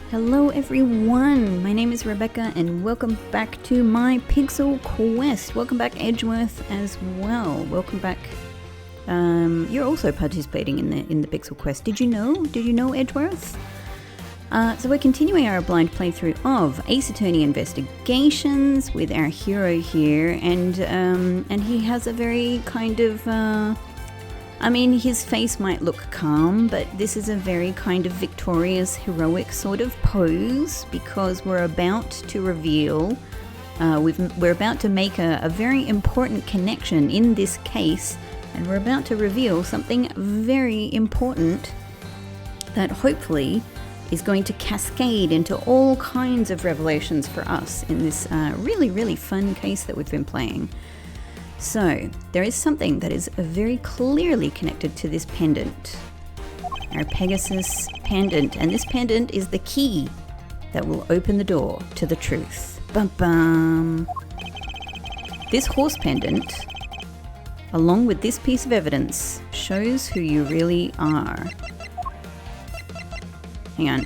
Hello everyone, my name is Rebecca and welcome back to my Pixel Quest. Welcome back Edgeworth as well. Welcome back. You're also participating in the Pixel Quest. Did you know Edgeworth? So we're continuing our blind playthrough of Ace Attorney Investigations with our hero here, and he has a very kind of his face might look calm, but this is a very kind of victorious, heroic sort of pose because we're about to reveal, we're about to make a very important connection in this case, and we're about to reveal something very important that hopefully is going to cascade into all kinds of revelations for us in this really, really fun case that we've been playing. So, there is something that is very clearly connected to this pendant. Our Pegasus pendant, and this pendant is the key that will open the door to the truth. Bum bum! This horse pendant, along with this piece of evidence, shows who you really are. Hang on.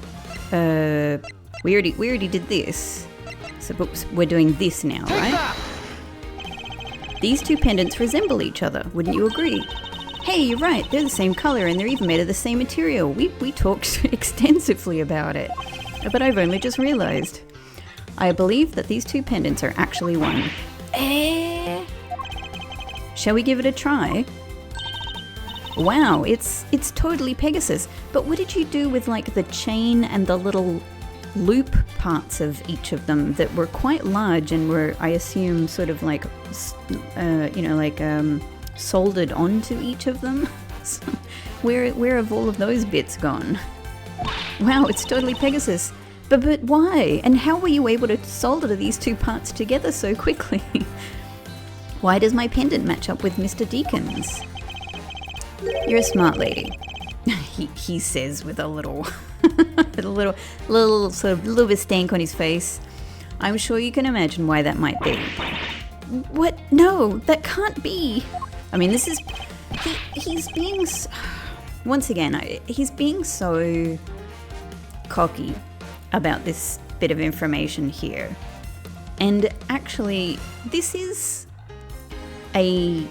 We already did this. So, oops, we're doing this now, right? These two pendants resemble each other, wouldn't you agree? Hey, you're right, they're the same color and they're even made of the same material. We talked extensively about it, but I've only just realized. I believe that these two pendants are actually one. Shall we give it a try? Wow, it's totally Pegasus, but what did you do with like the chain and the little loop parts of each of them that were quite large and were, I assume, sort of like, soldered onto each of them? So where have all of those bits gone? Wow, it's totally Pegasus. But why? And how were you able to solder these two parts together so quickly? Why does my pendant match up with Mr. Deacon's? You're a smart lady, he says with a little little bit stank on his face. I'm sure you can imagine why that might be. What? No, that can't be. I mean, this is... He's being... Once again, he's being so cocky about this bit of information here. And actually, this is a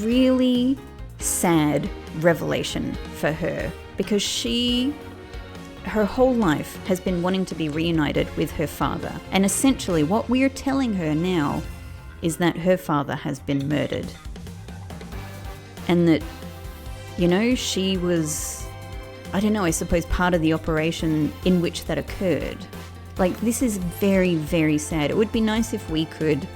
really sad revelation for her, because her whole life has been wanting to be reunited with her father. And essentially what we are telling her now is that her father has been murdered. And that, she was, I suppose part of the operation in which that occurred. Like, this is very, very sad. It would be nice if we could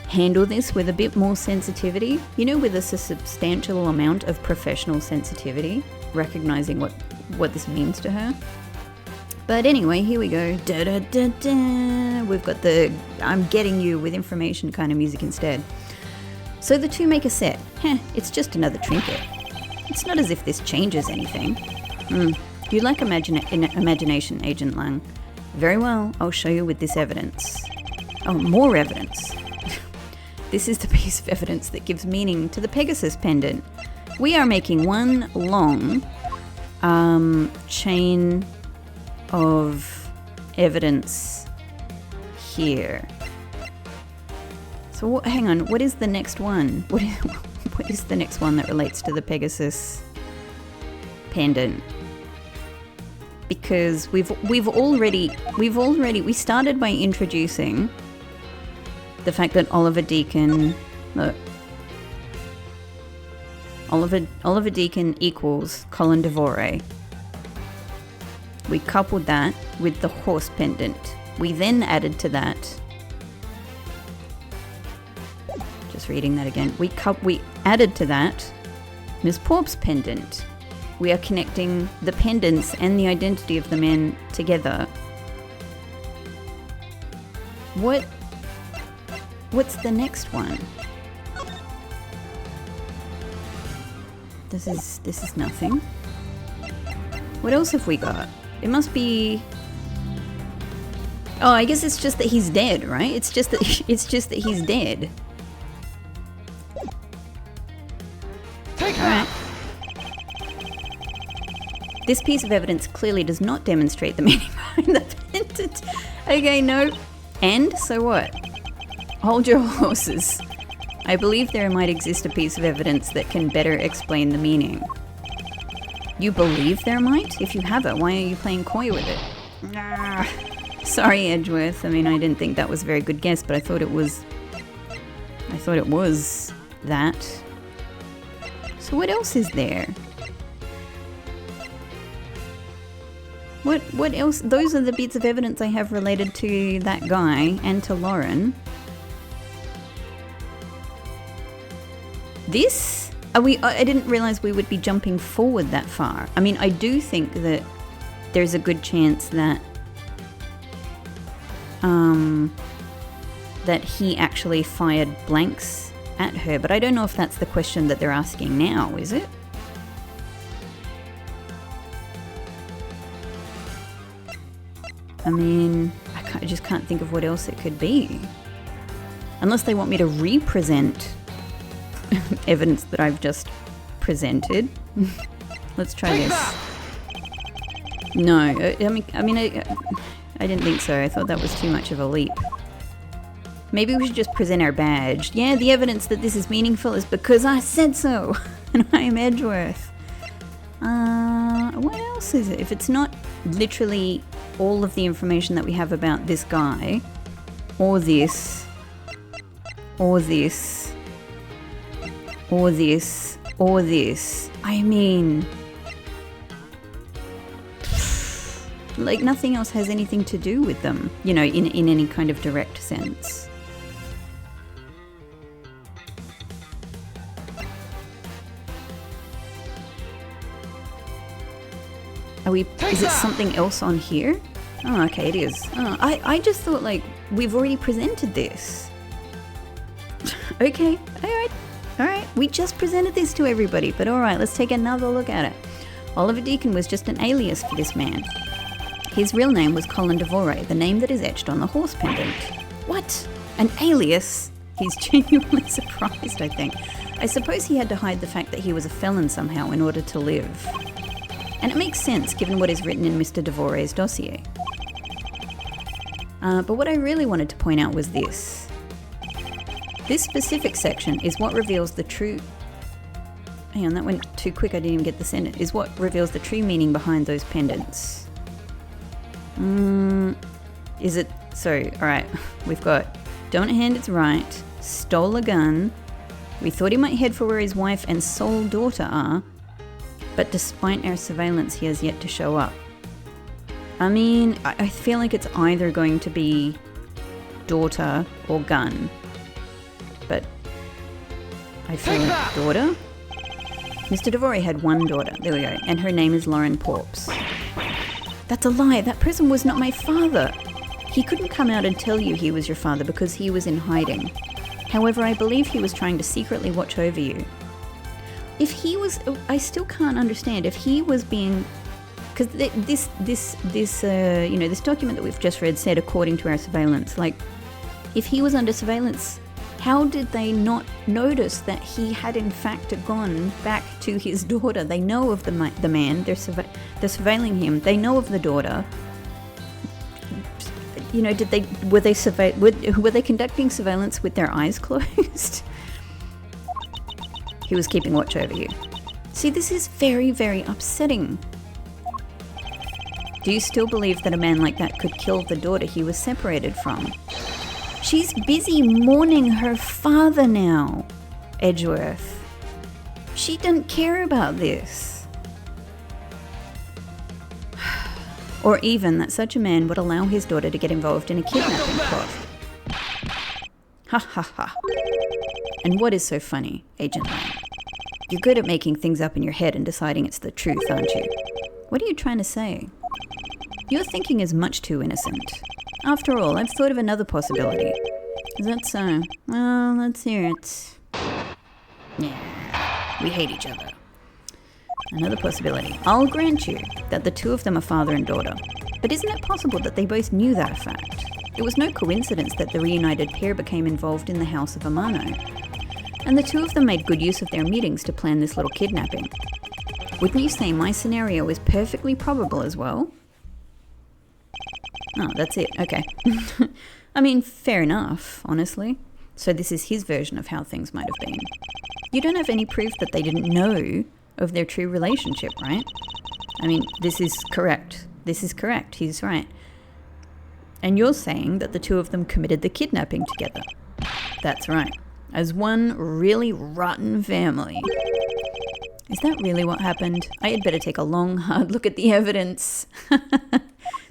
handle this with a bit more sensitivity, with a substantial amount of professional sensitivity, recognizing what this means to her. But anyway, here we go. Da, da, da, da. We've got the I'm getting you with information kind of music instead. So the two make a set. It's just another trinket. It's not as if this changes anything. You like imagination, Agent Lang. Very well, I'll show you with this evidence. Oh, more evidence. This is the piece of evidence that gives meaning to the Pegasus pendant. We are making one long chain of evidence here. So hang on, what is the next one? What is the next one that relates to the Pegasus pendant? Because we started by introducing the fact that Oliver Deacon equals Colin Devore. We coupled that with the horse pendant. We then added to that, just reading that again, we added to that Miss Porp's pendant. We are connecting the pendants and the identity of the men together. What's the next one? This is nothing. What else have we got? It must be... Oh, I guess it's just that he's dead, right? It's just that he's dead. All right. This piece of evidence clearly does not demonstrate the meaning behind the pendant. Okay, no. And so what? Hold your horses. I believe there might exist a piece of evidence that can better explain the meaning. You believe there might? If you have it, why are you playing coy with it? Ah, sorry, Edgeworth. I mean, I didn't think that was a very good guess, but I thought it was that. So what else is there? What else? Those are the bits of evidence I have related to that guy and to Lauren. This? I didn't realize we would be jumping forward that far. I mean, I do think that there's a good chance that that he actually fired blanks at her, but I don't know if that's the question that they're asking now, is it? I mean, I just can't think of what else it could be. Unless they want me to represent evidence that I've just presented. Let's try this. No, I mean, I didn't think so. I thought that was too much of a leap. Maybe we should just present our badge. Yeah, the evidence that this is meaningful is because I said so. And I am Edgeworth. What else is it? If it's not literally all of the information that we have about this guy, or this, or this, or this, or this. I mean, like nothing else has anything to do with them, you know, in any kind of direct sense. Is it something else on here? Oh, okay, it is. Oh, I just thought, like, we've already presented this. Okay, alright. We just presented this to everybody, but alright, let's take another look at it. Oliver Deacon was just an alias for this man. His real name was Colin Devore, the name that is etched on the horse pendant. What? An alias? He's genuinely surprised, I think. I suppose he had to hide the fact that he was a felon somehow in order to live. And it makes sense given what is written in Mr. Devore's dossier. But what I really wanted to point out was this. This specific section is what reveals the true... Hang on, that went too quick, I didn't even get the sentence. Is what reveals the true meaning behind those pendants. Is it... So, alright, we've got don't hand it's right, stole a gun, we thought he might head for where his wife and sole daughter are, but despite our surveillance, he has yet to show up. I mean, I feel like it's either going to be daughter or gun. But I feel like daughter? Mr. Devore had one daughter, there we go, and her name is Lauren Porps. That's a lie, that person was not my father. He couldn't come out and tell you he was your father because he was in hiding. However, I believe he was trying to secretly watch over you. If he was, I still can't understand, if he was being, because this document that we've just read said according to our surveillance, like, if he was under surveillance, how did they not notice that he had in fact gone back to his daughter? They know of the man, they're surveilling him, they know of the daughter. You know, were they conducting surveillance with their eyes closed? He was keeping watch over you. See, this is very, very upsetting. Do you still believe that a man like that could kill the daughter he was separated from? She's busy mourning her father now, Edgeworth. She doesn't care about this. Or even that such a man would allow his daughter to get involved in a kidnapping plot. Ha ha ha. And what is so funny, Agent Lang? You're good at making things up in your head and deciding it's the truth, aren't you? What are you trying to say? Your thinking is much too innocent. After all, I've thought of another possibility. Is that so? Well, let's hear it. Yeah, we hate each other. Another possibility. I'll grant you that the two of them are father and daughter. But isn't it possible that they both knew that fact? It was no coincidence that the reunited pair became involved in the house of Amano. And the two of them made good use of their meetings to plan this little kidnapping. Wouldn't you say my scenario is perfectly probable as well? Oh, that's it. Okay. I mean, fair enough, honestly. So this is his version of how things might have been. You don't have any proof that they didn't know of their true relationship, right? I mean, this is correct. This is correct. He's right. And you're saying that the two of them committed the kidnapping together. That's right. As one really rotten family. Is that really what happened? I had better take a long, hard look at the evidence.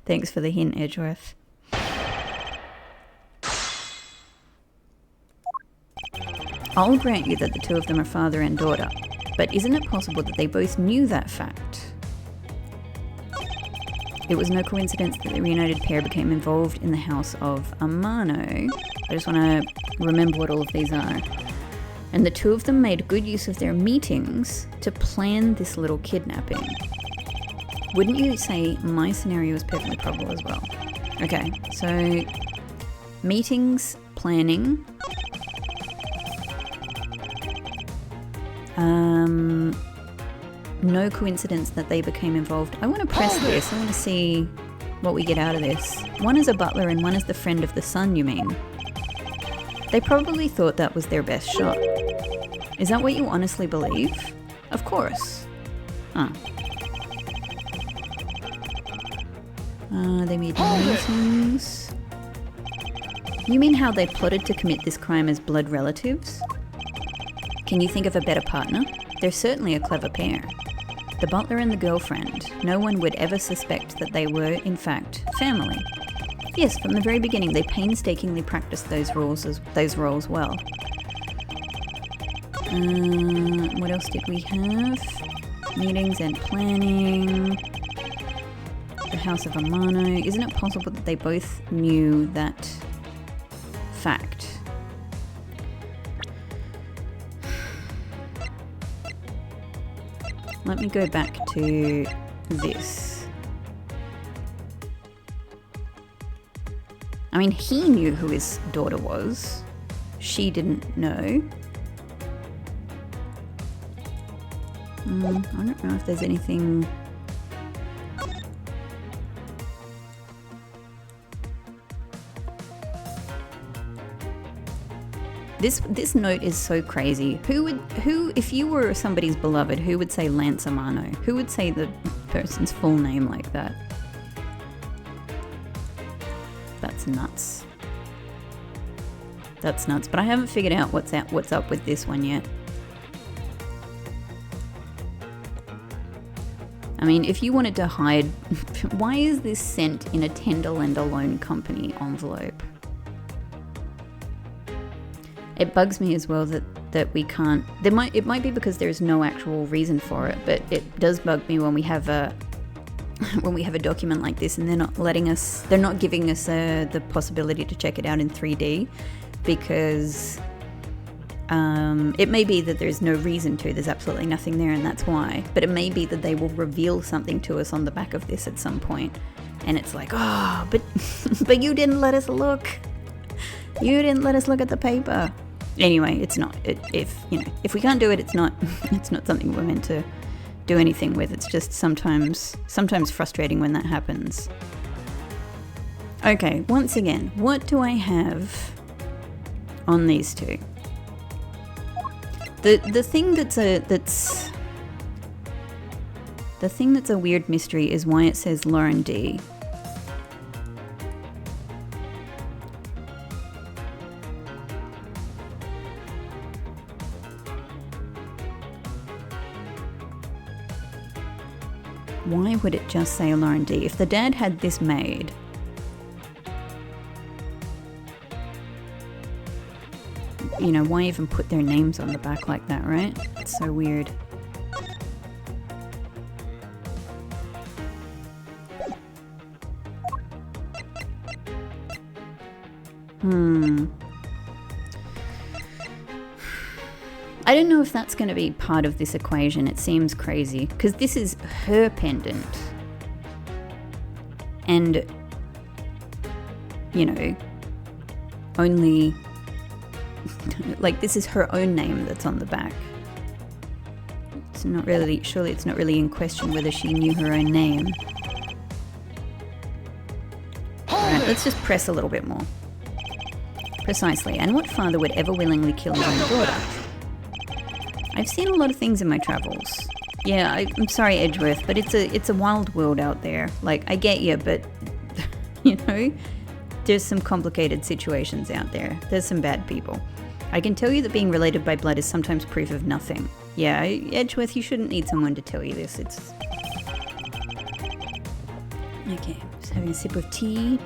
Thanks for the hint, Edgeworth. I'll grant you that the two of them are father and daughter, but isn't it possible that they both knew that fact? It was no coincidence that the reunited pair became involved in the house of Amano. I just want to remember what all of these are. And the two of them made good use of their meetings to plan this little kidnapping. Wouldn't you say my scenario is perfectly probable as well? Okay, so meetings, planning. No coincidence that they became involved. I want to press this. I want to see what we get out of this. One is a butler and one is the friend of the son, you mean? They probably thought that was their best shot. Is that what you honestly believe? Of course. Huh. They made meetings. You mean how they plotted to commit this crime as blood relatives? Can you think of a better partner? They're certainly a clever pair. The butler and the girlfriend. No one would ever suspect that they were, in fact, family. Yes, from the very beginning, they painstakingly practiced those roles well. What else did we have? Meetings and planning. The House of Amano. Isn't it possible that they both knew that fact? Let me go back to this. I mean, he knew who his daughter was. She didn't know. I don't know if there's anything... This note is so crazy. Who, if you were somebody's beloved, who would say Lance Amano? Who would say the person's full name like that? That's nuts. That's nuts. But I haven't figured out what's up with this one yet. I mean, if you wanted to hide, why is this sent in a tender lender loan company envelope? It bugs me as well that we can't. It might be because there is no actual reason for it, but it does bug me when we have a document like this and they're not giving us the possibility to check it out in 3D, because it may be that there's no reason to. There's absolutely nothing there, and that's why. But it may be that they will reveal something to us on the back of this at some point, and it's like, oh, but you didn't let us look. You didn't let us look at the paper. Anyway, it's not. If we can't do it, it's not something we're meant to do anything with. It's just sometimes frustrating when that happens. Okay, once again, what do I have on these two? The thing that's a weird mystery is why it says Lauren D. Why would it just say Lauren D? If the dad had this made, why even put their names on the back like that, right? It's so weird. I don't know if that's going to be part of this equation. It seems crazy because this is her pendant, and only like this is her own name that's on the back. it's not really, surely it's not really in question whether she knew her own name. Alright, let's just press a little bit more. Precisely, and what father would ever willingly kill his own daughter? I've seen a lot of things in my travels. Yeah, I'm sorry, Edgeworth, but it's a wild world out there. Like, I get you, but, you know, there's some complicated situations out there. There's some bad people. I can tell you that being related by blood is sometimes proof of nothing. Yeah, Edgeworth, you shouldn't need someone to tell you this. It's... Okay, just having a sip of tea.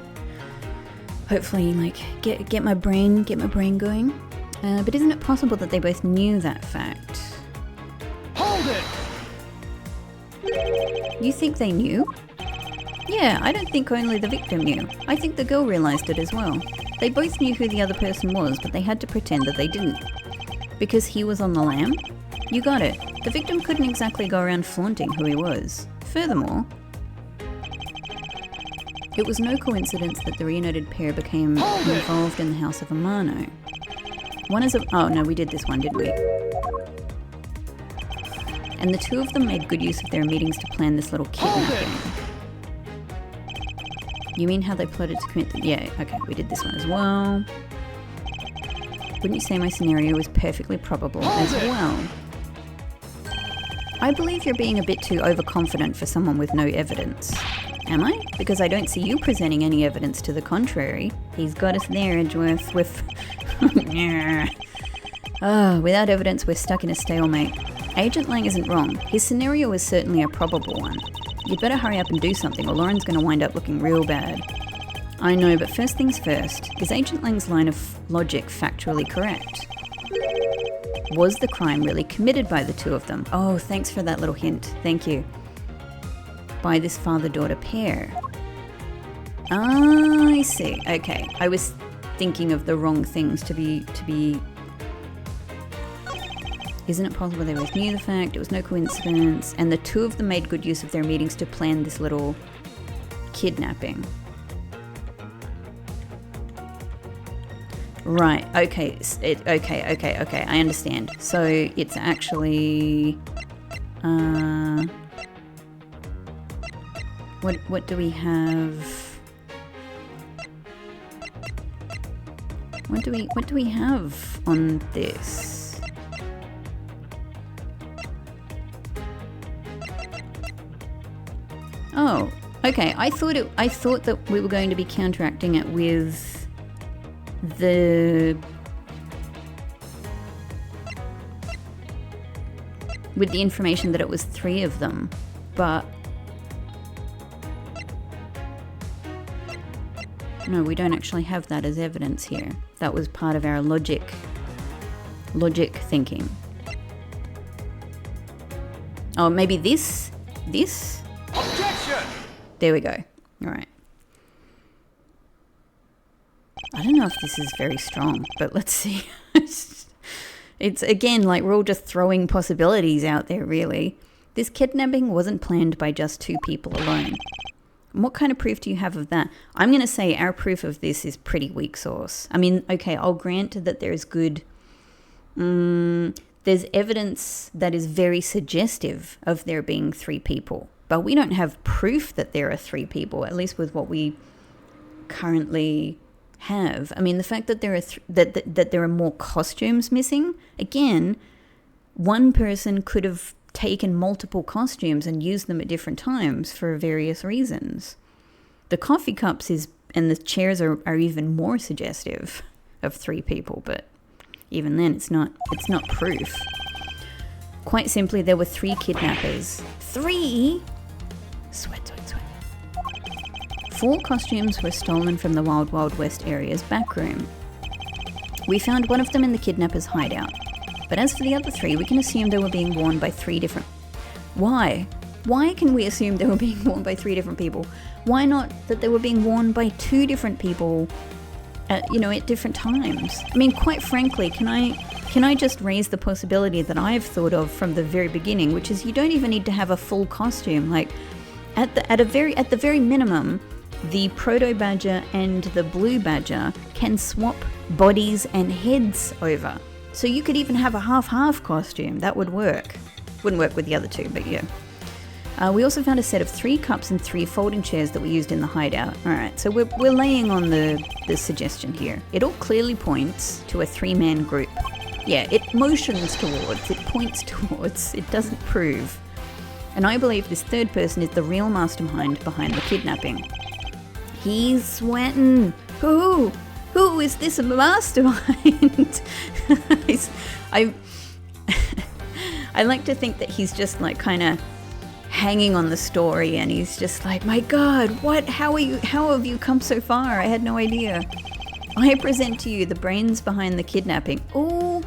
Hopefully, like, get my brain going. But isn't it possible that they both knew that fact? Hold it! You think they knew? Yeah, I don't think only the victim knew. I think the girl realised it as well. They both knew who the other person was, but they had to pretend that they didn't. Because he was on the lam? You got it. The victim couldn't exactly go around flaunting who he was. Furthermore, it was no coincidence that the reunited pair became involved in the house of Amano. One is a... Oh, no, we did this one, didn't we? And the two of them made good use of their meetings to plan this little kidnapping. You mean how they plotted to commit the... Yeah, okay, we did this one as well. Wouldn't you say my scenario was perfectly probable as well? I believe you're being a bit too overconfident for someone with no evidence. Am I? Because I don't see you presenting any evidence to the contrary. He's got us there, Edgeworth, with... without evidence, we're stuck in a stalemate. Agent Lang isn't wrong. His scenario is certainly a probable one. You'd better hurry up and do something or Lauren's going to wind up looking real bad. I know, but first things first, is Agent Lang's line of logic factually correct? Was the crime really committed by the two of them? Oh, thanks for that little hint. Thank you. By this father-daughter pair. Ah, I see. Okay, I was thinking of the wrong things to be... Isn't it possible they both knew the fact? It was no coincidence. And the two of them made good use of their meetings to plan this little kidnapping. Right, okay. Okay. I understand. So it's actually... What do we have? What do we have on this? Oh, okay. I thought that we were going to be counteracting it with the information that it was three of them, but no, we don't actually have that as evidence here. That was part of our logic thinking. Oh, maybe this? Objection! There we go. All right. I don't know if this is very strong, but let's see. It's again, like we're all just throwing possibilities out there, really. This kidnapping wasn't planned by just two people alone. What kind of proof do you have of that? I'm going to say our proof of this is pretty weak sauce. I mean, okay, I'll grant that there's good... there's evidence that is very suggestive of there being three people. But we don't have proof that there are three people, at least with what we currently have. I mean, the fact that there are that there are more costumes missing, again, one person could have taken multiple costumes and used them at different times for various reasons. The coffee cups and the chairs are even more suggestive of three people, but even then it's not proof. Quite simply, there were three kidnappers. 3? Sweat. 4 costumes were stolen from the Wild Wild West area's back room. We found one of them in the kidnapper's hideout. But as for the other 3, we can assume they were being worn by 3 different... Why? Why can we assume they were being worn by 3 different people? Why not that they were being worn by 2 different people at different times? I mean, quite frankly, can I just raise the possibility that I've thought of from the very beginning, which is you don't even need to have a full costume. Like, at the very minimum, the Proto Badger and the Blue Badger can swap bodies and heads over. So you could even have a half-half costume. That would work. wouldn't work with the other two, but yeah. We also found a set of 3 cups and 3 folding chairs that we used in the hideout. Alright, so we're laying on the suggestion here. It all clearly points to a 3-man group. Yeah, it motions towards, it points towards, it doesn't prove. And I believe this third person is the real mastermind behind the kidnapping. He's sweating. Who is this mastermind? I like to think that he's just like kind of hanging on the story, and he's just like, my God, how have you come so far? I had no idea. I present to you the brains behind the kidnapping. Oh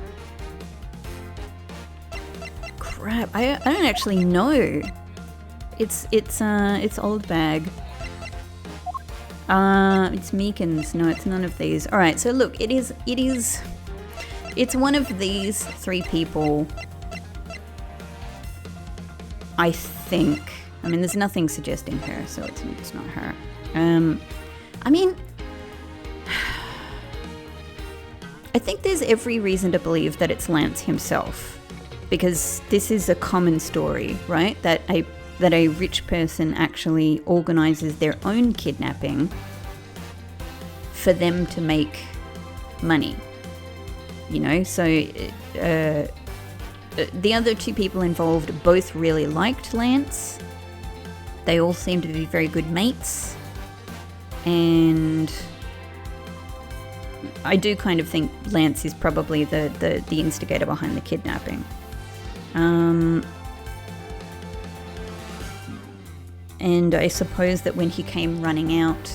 crap, I don't actually know. It's old bag. It's Meekins. No, it's none of these. All right, so look, it's one of these 3 people, I think. I mean, there's nothing suggesting her, so it's not her. I mean, I think there's every reason to believe that it's Lance himself, because this is a common story, right? That a rich person actually organizes their own kidnapping for them to make money. You know, so the other 2 people involved both really liked Lance. They all seem to be very good mates. And I do kind of think Lance is probably the instigator behind the kidnapping. And I suppose that when he came running out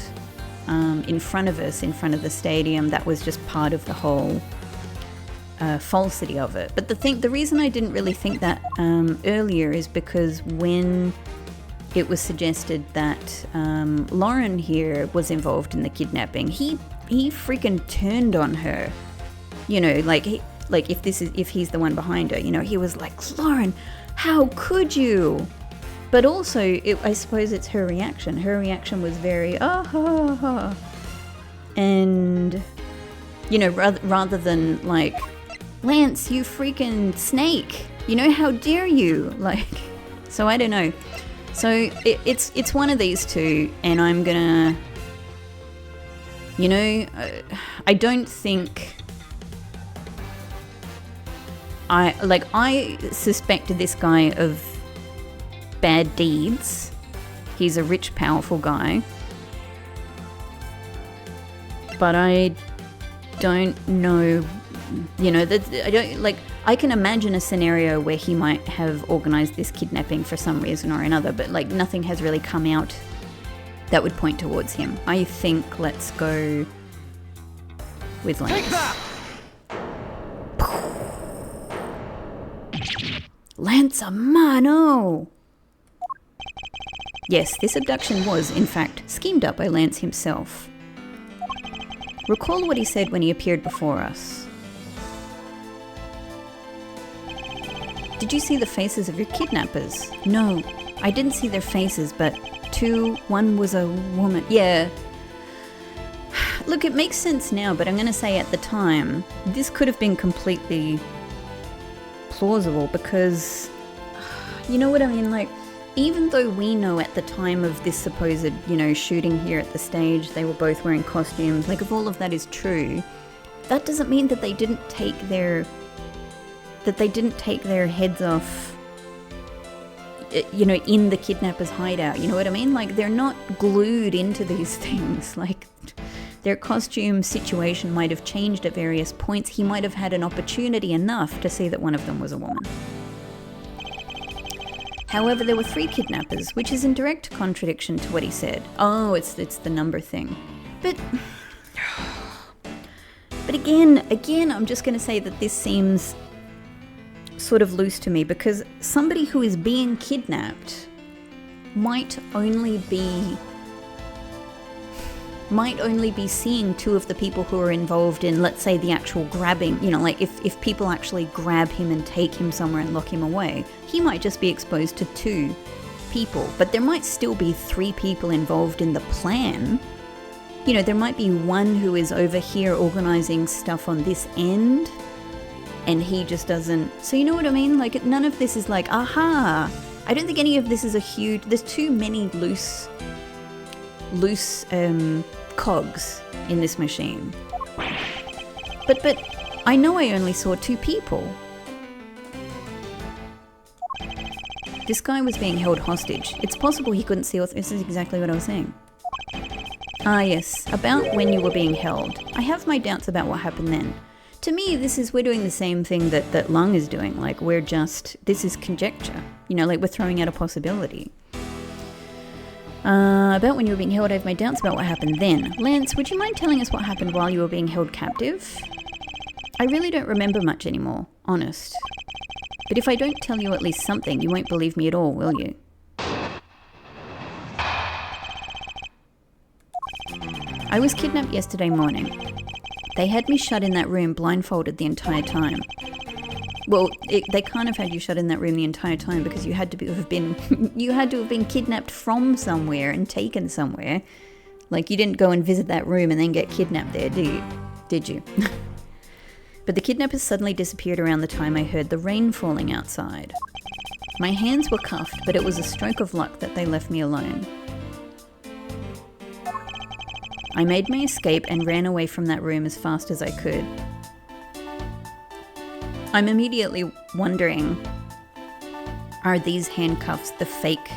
in front of us, in front of the stadium, that was just part of the whole falsity of it. But the reason I didn't really think that earlier is because when it was suggested that Lauren here was involved in the kidnapping, he freaking turned on her. You know, like if he's the one behind her, you know, he was like, Lauren, how could you? But also, I suppose it's her reaction. Her reaction was very, and, you know, rather than like, Lance, you freaking snake, you know, how dare you? Like, so I don't know. So it's one of these 2, and I'm gonna, you know, I don't think, I suspected this guy of bad deeds. He's a rich, powerful guy. But I don't know, you know, I can imagine a scenario where he might have organized this kidnapping for some reason or another, but like nothing has really come out that would point towards him. I think let's go with Lance. Take that! Lance a mano! Yes, this abduction was, in fact, schemed up by Lance himself. Recall what he said when he appeared before us. Did you see the faces of your kidnappers? No, I didn't see their faces, but one was a woman. Yeah. Look, it makes sense now, but I'm going to say at the time, this could have been completely plausible because, you know what I mean? Like, even though we know at the time of this supposed, you know, shooting here at the stage, they were both wearing costumes, like if all of that is true, that doesn't mean that they didn't take their heads off, you know, in the kidnapper's hideout. You know what I mean? Like, they're not glued into these things. Like, their costume situation might have changed at various points. He might have had an opportunity enough to see that one of them was a woman. However, there were 3 kidnappers, which is in direct contradiction to what he said. Oh, it's the number thing. But again, I'm just going to say that this seems sort of loose to me, because somebody who is being kidnapped might only be seeing 2 of the people who are involved in, let's say, the actual grabbing. You know, like if people actually grab him and take him somewhere and lock him away, he might just be exposed to 2 people, but there might still be 3 people involved in the plan. You know, there might be one who is over here organizing stuff on this end, and he just doesn't. So you know what I mean? Like, none of this is like, aha. I don't think any of this is a huge. There's too many loose cogs in this machine. But I know I only saw 2 people. This guy was being held hostage. It's possible he couldn't see. This is exactly what I was saying. Ah, yes, about when you were being held. I have my doubts about what happened then. To me, we're doing the same thing that Lung is doing. Like, this is conjecture. You know, like we're throwing out a possibility. About when you were being held, I have my doubts about what happened then. Lance, would you mind telling us what happened while you were being held captive? I really don't remember much anymore, honest. But if I don't tell you at least something, you won't believe me at all, will you? I was kidnapped yesterday morning. They had me shut in that room blindfolded the entire time. Well, they kind of had you shut in that room the entire time because you had to have been kidnapped from somewhere and taken somewhere. Like, you didn't go and visit that room and then get kidnapped there, did you? But the kidnappers suddenly disappeared around the time I heard the rain falling outside. My hands were cuffed, but it was a stroke of luck that they left me alone. I made my escape and ran away from that room as fast as I could. I'm immediately wondering, are these handcuffs the fake?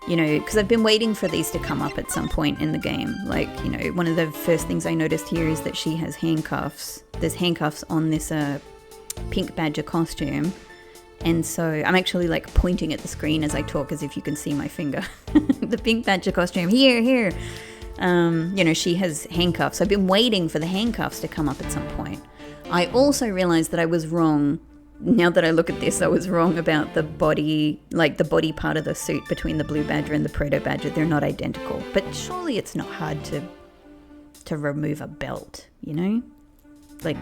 You know, because I've been waiting for these to come up at some point in the game. Like, you know, one of the first things I noticed here is that she has handcuffs. There's handcuffs on this pink badger costume. And so I'm actually like pointing at the screen as I talk as if you can see my finger. The pink badger costume, here. You know, she has handcuffs. I've been waiting for the handcuffs to come up at some point. I also realized that I was wrong. Now that I look at this, I was wrong about the body, like the body part of the suit between the blue badger and the proto badger. They're not identical. But surely it's not hard to remove a belt, you know? Like,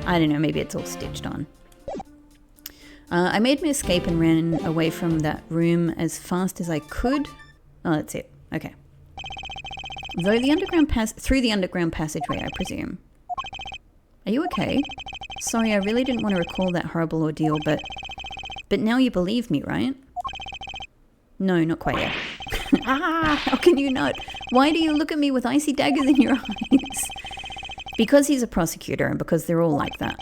I don't know, maybe it's all stitched on. I made my escape and ran away from that room as fast as I could. Oh, that's it. Okay. Through the underground passageway, I presume. Are you okay? Sorry, I really didn't want to recall that horrible ordeal, but now you believe me, right? No, not quite yet. How can you not? Why do you look at me with icy daggers in your eyes? Because he's a prosecutor and because they're all like that.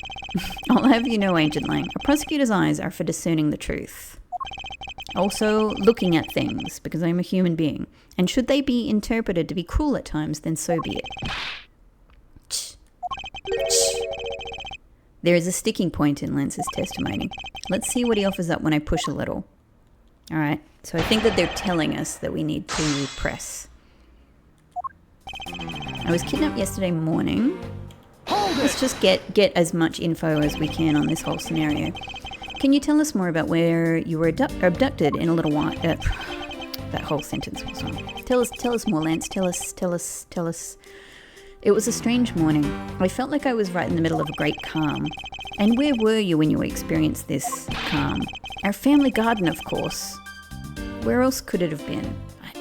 I'll have you know, Agent Lang, a prosecutor's eyes are for discerning the truth. Also, looking at things, because I'm a human being. And should they be interpreted to be cruel at times, then so be it. There is a sticking point in Lance's testimony. Let's see what he offers up when I push a little. Alright, so I think that they're telling us that we need to press. I was kidnapped yesterday morning. Let's just get as much info as we can on this whole scenario. Can you tell us more about where you were abducted in a little while? That whole sentence was wrong. Tell us more, Lance. Tell us. It was a strange morning. I felt like I was right in the middle of a great calm. And where were you when you experienced this calm? Our family garden, of course. Where else could it have been?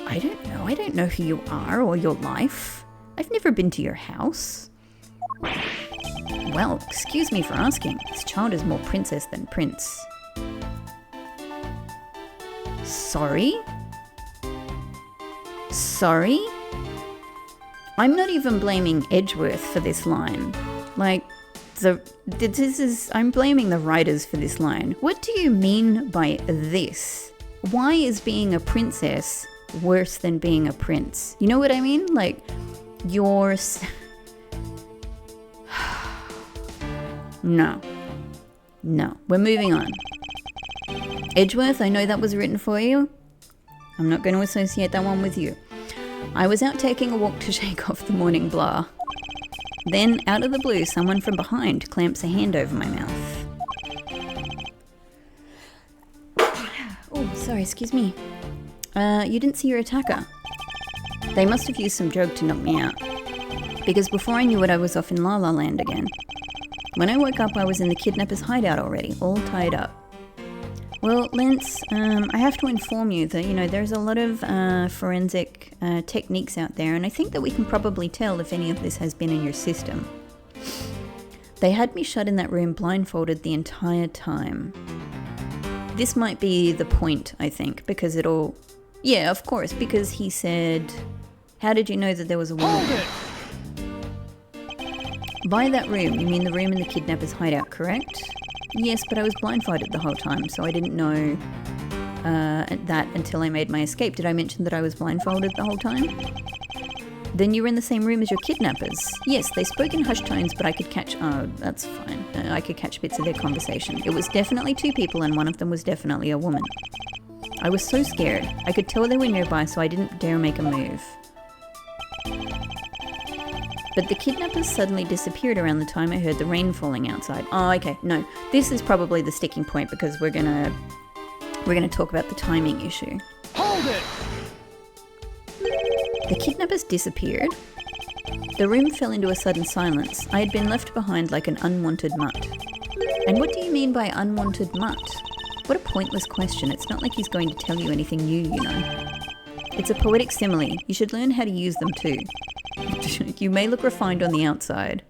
I don't know. I don't know who you are or your life. I've never been to your house. Well, excuse me for asking. This child is more princess than prince. Sorry? Sorry? I'm not even blaming Edgeworth for this line. Like, I'm blaming the writers for this line. What do you mean by this? Why is being a princess worse than being a prince? You know what I mean? Like, No, we're moving on. Edgeworth, I know that was written for you. I'm not going to associate that one with you. I was out taking a walk to shake off the morning blah. Then, out of the blue, someone from behind clamps a hand over my mouth. Oh, sorry, excuse me. You didn't see your attacker. They must have used some drug to knock me out. Because before I knew it, I was off in La La Land again. When I woke up, I was in the kidnapper's hideout already, all tied up. Well, Lance, I have to inform you that, there's a lot of forensic techniques out there, and I think that we can probably tell if any of this has been in your system. They had me shut in that room blindfolded the entire time. This might be the point, I think, because it'll... Yeah, of course, because he said, how did you know that there was a woman there? By that room, you mean the room in the kidnapper's hideout, correct? Yes, but I was blindfolded the whole time, so I didn't know that until I made my escape. Did I mention that I was blindfolded the whole time? Then you were in the same room as your kidnappers. Yes, they spoke in hushed tones, but I could catch... Oh, that's fine. I could catch bits of their conversation. It was definitely two people, and one of them was definitely a woman. I was so scared. I could tell they were nearby, so I didn't dare make a move. But the kidnappers suddenly disappeared around the time I heard the rain falling outside. Oh, okay. No, this is probably the sticking point because we're gonna talk about the timing issue. Hold it! The kidnappers disappeared. The room fell into a sudden silence. I had been left behind like an unwanted mutt. And what do you mean by unwanted mutt? What a pointless question. It's not like he's going to tell you anything new, you know. It's a poetic simile. You should learn how to use them too. You may look refined on the outside,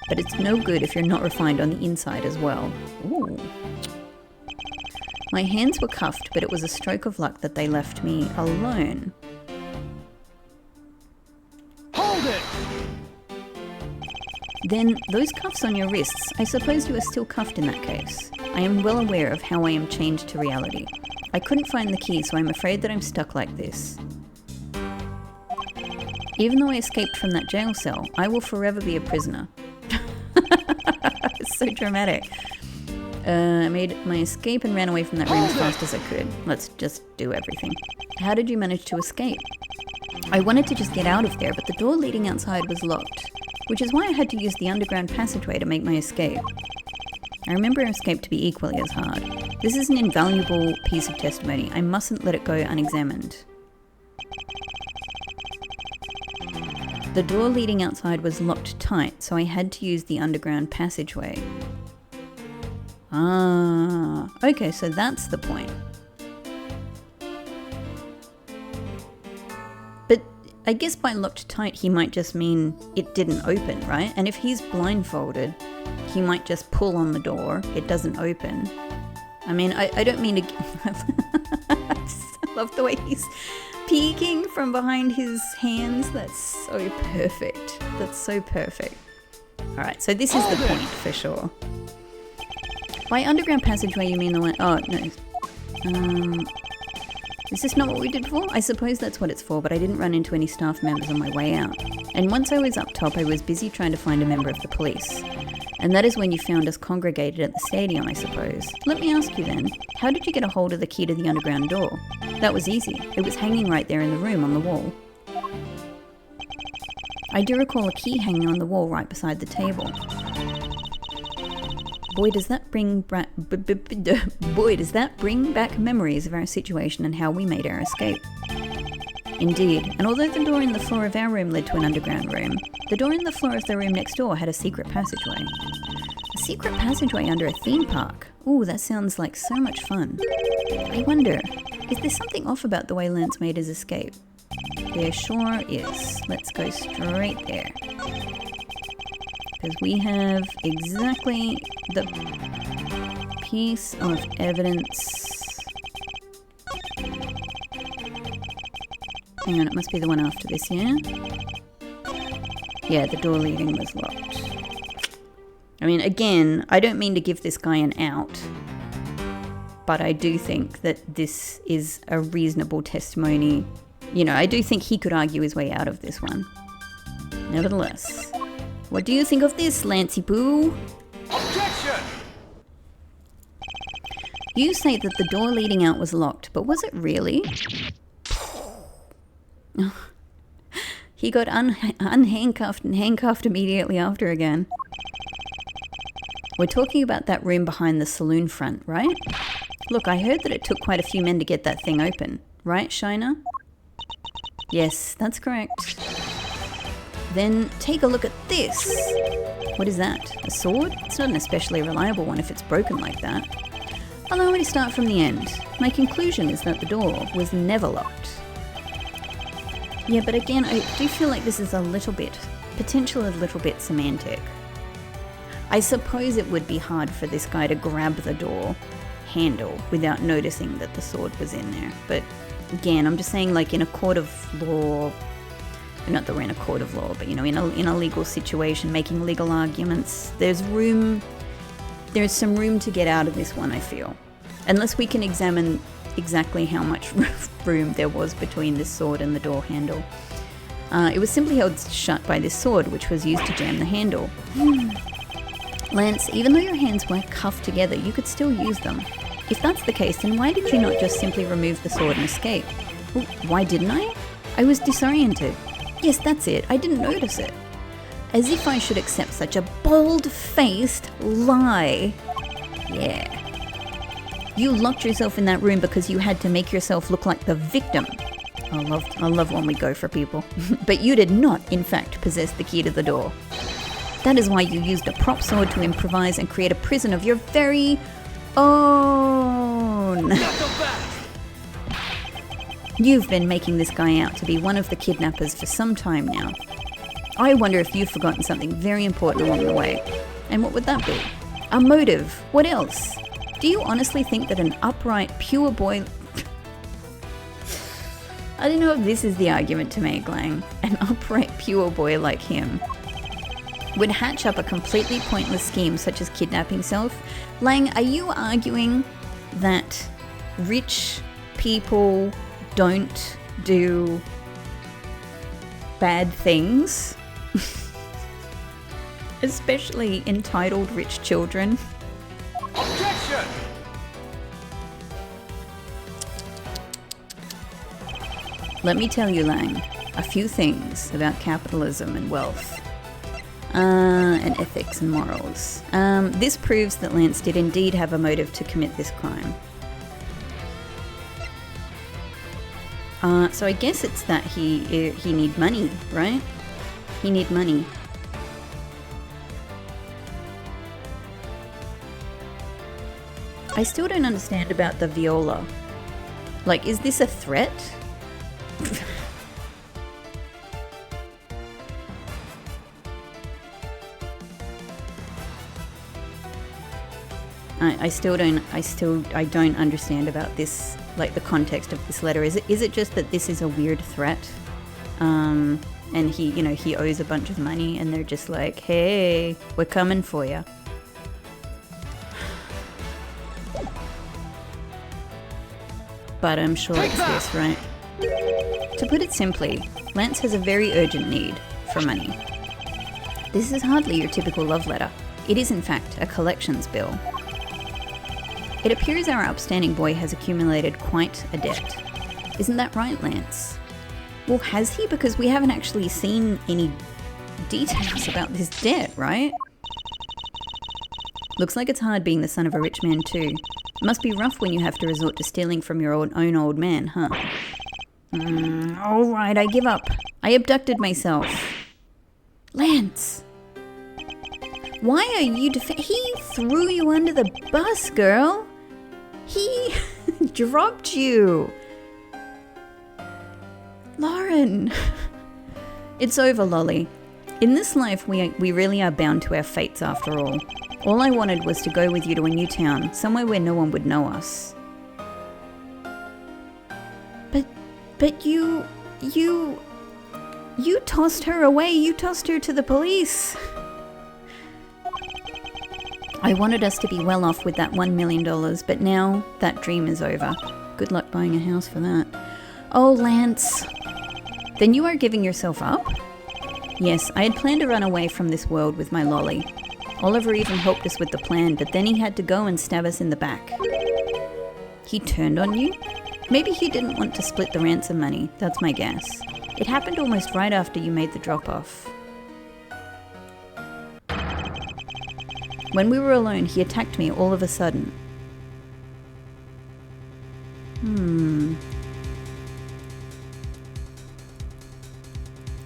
but it's no good if you're not refined on the inside as well. Ooh. My hands were cuffed, but it was a stroke of luck that they left me alone. Hold it! Then, those cuffs on your wrists, I suppose you are still cuffed in that case. I am well aware of how I am chained to reality. I couldn't find the key, so I'm afraid that I'm stuck like this. Even though I escaped from that jail cell, I will forever be a prisoner. It's so dramatic. I made my escape and ran away from that room as fast as I could. Let's just do everything. How did you manage to escape? I wanted to just get out of there, but the door leading outside was locked, which is why I had to use the underground passageway to make my escape. I remember our escape to be equally as hard. This is an invaluable piece of testimony. I mustn't let it go unexamined. The door leading outside was locked tight, so I had to use the underground passageway. Ah, okay, so that's the point. But I guess by locked tight, he might just mean it didn't open, right? And if he's blindfolded, he might just pull on the door. It doesn't open. I mean, I don't mean to... I love the way he's peeking from behind his hands. That's so perfect. That's so perfect. All right, so this is the point for sure. By underground passageway, you mean the one... Oh, no. Is this not what we did before? I suppose that's what it's for, but I didn't run into any staff members on my way out. And once I was up top, I was busy trying to find a member of the police. And that is when you found us congregated at the stadium, I suppose. Let me ask you then, how did you get a hold of the key to the underground door? That was easy. It was hanging right there in the room on the wall. I do recall a key hanging on the wall right beside the table. Boy, does that bring back memories of our situation and how we made our escape. Indeed, and although the door in the floor of our room led to an underground room, the door in the floor of the room next door had a secret passageway. A secret passageway under a theme park? Ooh, that sounds like so much fun. I wonder, is there something off about the way Lance made his escape? There sure is. Let's go straight there. Because we have exactly the piece of evidence. Hang on, it must be the one after this, yeah? Yeah, the door leading was locked. I mean, again, I don't mean to give this guy an out, but I do think that this is a reasonable testimony. You know, I do think he could argue his way out of this one. Nevertheless, what do you think of this, Lancey Poo? Objection! You say that the door leading out was locked, but was it really? He got unhandcuffed and handcuffed immediately after again. We're talking about that room behind the saloon front, right? Look, I heard that it took quite a few men to get that thing open. Right, Shiner? Yes, that's correct. Then take a look at this. What is that? A sword? It's not an especially reliable one if it's broken like that. Allow me to start from the end. My conclusion is that the door was never locked. Yeah, but again, I do feel like this is potentially a little bit semantic. I suppose it would be hard for this guy to grab the door handle without noticing that the sword was in there. But again, I'm just saying, like, in a court of law, not that we're in a court of law, but, you know, in a legal situation, making legal arguments, there's some room to get out of this one, I feel. Unless we can examine exactly how much room there was between this sword and the door handle. It was simply held shut by this sword, which was used to jam the handle. Lance, even though your hands weren't cuffed together, you could still use them. If that's the case, then why did you not just simply remove the sword and escape? Well, why didn't I? I was disoriented. Yes, that's it. I didn't notice it. As if I should accept such a bold-faced lie. Yeah. You locked yourself in that room because you had to make yourself look like the victim. I love when we go for people. But you did not, in fact, possess the key to the door. That is why you used a prop sword to improvise and create a prison of your very own. You've been making this guy out to be one of the kidnappers for some time now. I wonder if you've forgotten something very important along the way. And what would that be? A motive. What else? Do you honestly think that an upright, pure boy... I don't know if this is the argument to make, Lang. An upright, pure boy like him would hatch up a completely pointless scheme such as kidnapping self. Lang, are you arguing that rich people don't do bad things? Especially entitled rich children? Objection! Let me tell you, Lang, a few things about capitalism and wealth. And ethics and morals. This proves that Lance did indeed have a motive to commit this crime. So I guess it's that he need money, right? He need money. I still don't understand about the viola. Like, is this a threat? I don't understand about this, like the context of this letter. Is it just that this is a weird threat? And he owes a bunch of money and they're just like, hey, we're coming for you. But I'm sure it's this, right? To put it simply, Lance has a very urgent need for money. This is hardly your typical love letter. It is in fact a collections bill. It appears our upstanding boy has accumulated quite a debt. Isn't that right, Lance? Well, has he? Because we haven't actually seen any details about this debt, right? Looks like it's hard being the son of a rich man too. It must be rough when you have to resort to stealing from your own old man, huh? Alright, I give up. I abducted myself. Lance! Why are you he threw you under the bus, girl! He dropped you! Lauren! It's over, Lolly. In this life, we really are bound to our fates after all. All I wanted was to go with you to a new town, somewhere where no one would know us. But you tossed her away. You tossed her to the police. I wanted us to be well off with that $1 million, but now that dream is over. Good luck buying a house for that. Oh, Lance. Then you are giving yourself up? Yes, I had planned to run away from this world with my lolly. Oliver even helped us with the plan, but then he had to go and stab us in the back. He turned on you? Maybe he didn't want to split the ransom money, that's my guess. It happened almost right after you made the drop-off. When we were alone, he attacked me all of a sudden.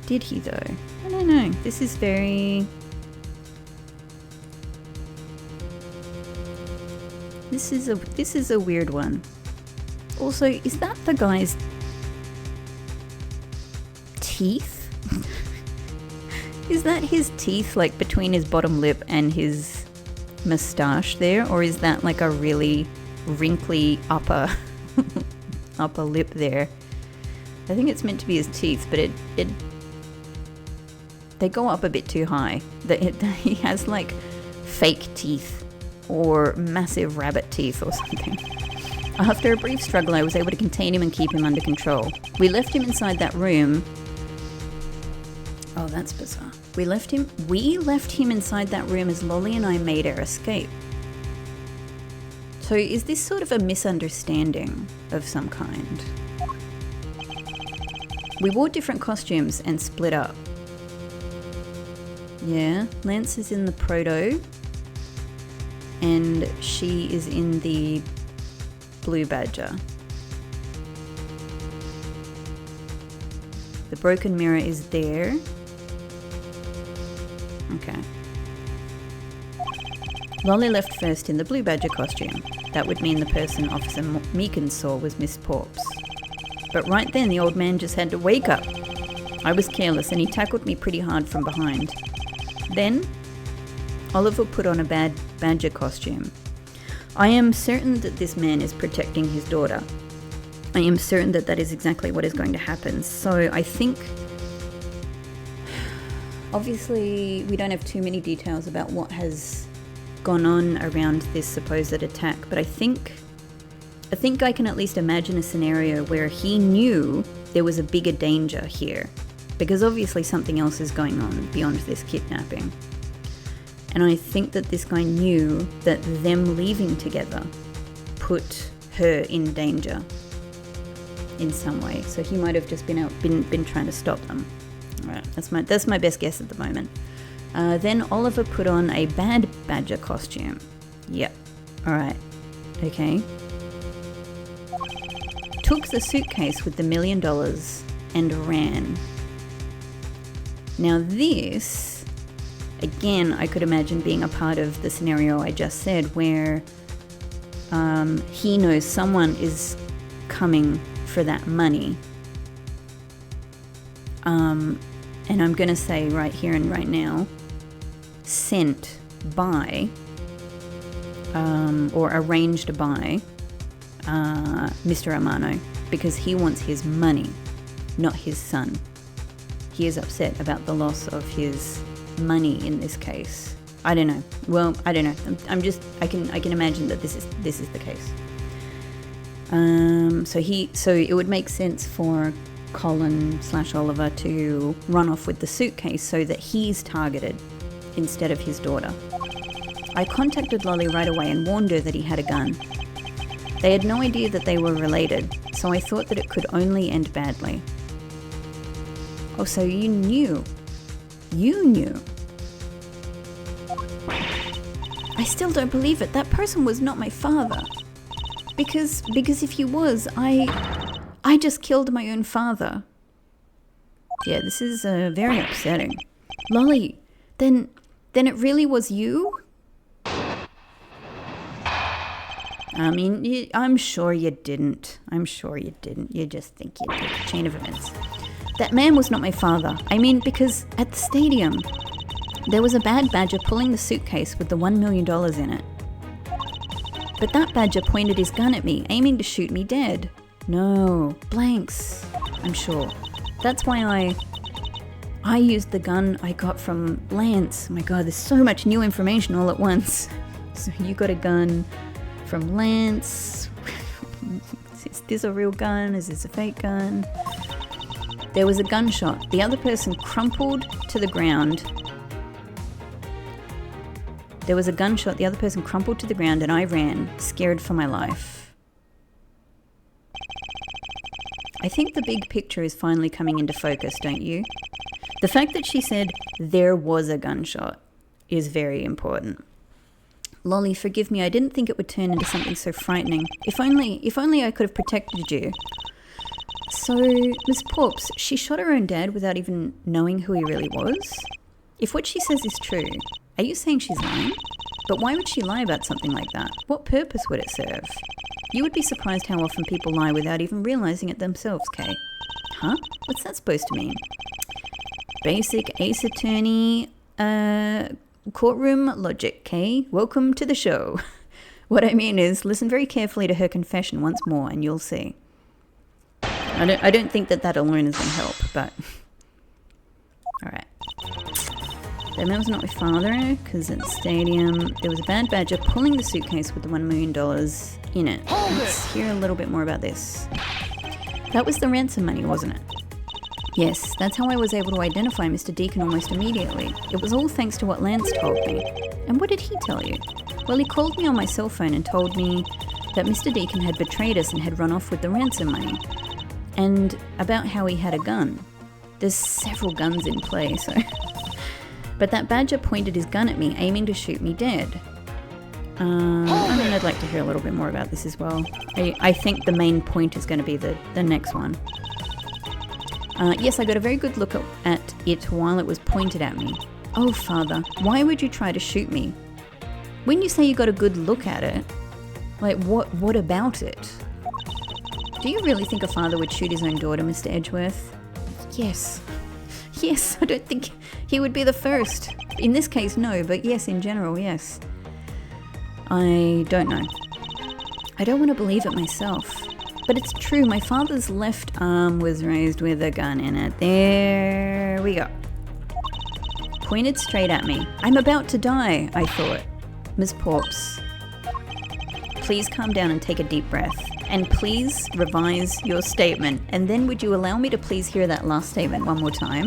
Did he though? I don't know. This is very... This is a weird one. Also, is that the guy's teeth? Is that his teeth, like between his bottom lip and his moustache there? Or is that like a really wrinkly upper lip there? I think it's meant to be his teeth, but they go up a bit too high. He has like fake teeth or massive rabbit teeth or something. After a brief struggle, I was able to contain him and keep him under control. We left him inside that room. Oh, that's bizarre. We left him inside that room as Lolly and I made our escape. So is this sort of a misunderstanding of some kind? We wore different costumes and split up. Yeah, Lance is in the proto and she is in the blue badger. The broken mirror is there. Okay. Lolly left first in the blue badger costume. That would mean the person Officer Meekins saw was Miss Porps. But right then the old man just had to wake up. I was careless and he tackled me pretty hard from behind. Then Oliver put on a bad badger costume. I am certain that this man is protecting his daughter. I am certain that that is exactly what is going to happen. So I think, obviously we don't have too many details about what has gone on around this supposed attack, but I think I can at least imagine a scenario where he knew there was a bigger danger here, because obviously something else is going on beyond this kidnapping. And I think that this guy knew that them leaving together put her in danger in some way. So he might have just been trying to stop them. All right, that's my best guess at the moment. Then Oliver put on a bad badger costume. Yep. All right. Okay. Took the suitcase with the $1 million and ran. Now this, again, I could imagine being a part of the scenario I just said, where he knows someone is coming for that money. And I'm going to say right here and right now, sent by, or arranged by, Mr. Amano, because he wants his money, not his son. He is upset about the loss of his money in this case. I don't know. Well, I don't know. I can imagine that this is the case. So it would make sense for Colin/Oliver to run off with the suitcase so that he's targeted instead of his daughter. I contacted Lolly right away and warned her that he had a gun. They had no idea that they were related, so I thought that it could only end badly. Oh, so you knew. You knew. I still don't believe it. That person was not my father. Because if he was, I just killed my own father. Yeah, this is very upsetting. Lolly, then it really was you? I mean, I'm sure you didn't. You just think you did. Chain of events. That man was not my father. I mean, because at the stadium, there was a bad badger pulling the suitcase with the $1 million in it. But that badger pointed his gun at me, aiming to shoot me dead. No, blanks, I'm sure. That's why I used the gun I got from Lance. Oh my god, there's so much new information all at once. So you got a gun from Lance. Is this a real gun? Is this a fake gun? There was a gunshot. The other person crumpled to the ground. There was a gunshot. The other person crumpled to the ground and I ran, scared for my life. I think the big picture is finally coming into focus, don't you? The fact that she said there was a gunshot is very important. Lolly, forgive me, I didn't think it would turn into something so frightening. If only I could have protected you. So, Miss Porps, she shot her own dad without even knowing who he really was? If what she says is true, are you saying she's lying? But why would she lie about something like that? What purpose would it serve? You would be surprised how often people lie without even realizing it themselves, Kay. Huh? What's that supposed to mean? Basic ace attorney courtroom logic, Kay. Welcome to the show. What I mean is, listen very carefully to her confession once more and you'll see. I don't think that alone is going to help, but... Alright. That man was not my father, because at the stadium there was a bad badger pulling the suitcase with the $1 million in it. Let's hear a little bit more about this. That was the ransom money, wasn't it? Yes, that's how I was able to identify Mr. Deacon almost immediately. It was all thanks to what Lance told me. And what did he tell you? Well, he called me on my cell phone and told me that Mr. Deacon had betrayed us and had run off with the ransom money. And about how he had a gun. There's several guns in play, so... But that badger pointed his gun at me, aiming to shoot me dead. I'd like to hear a little bit more about this as well. I think the main point is going to be the next one. Yes, I got a very good look at it while it was pointed at me. Oh, Father, why would you try to shoot me? When you say you got a good look at it, like, what about it? Do you really think a father would shoot his own daughter, Mr. Edgeworth? Yes. Yes, I don't think he would be the first. In this case, no, but yes, in general, yes. I don't know. I don't want to believe it myself. But it's true, my father's left arm was raised with a gun in it. There we go. Pointed straight at me. I'm about to die, I thought. Miss Porps, please calm down and take a deep breath. And please revise your statement. And then would you allow me to please hear that last statement one more time?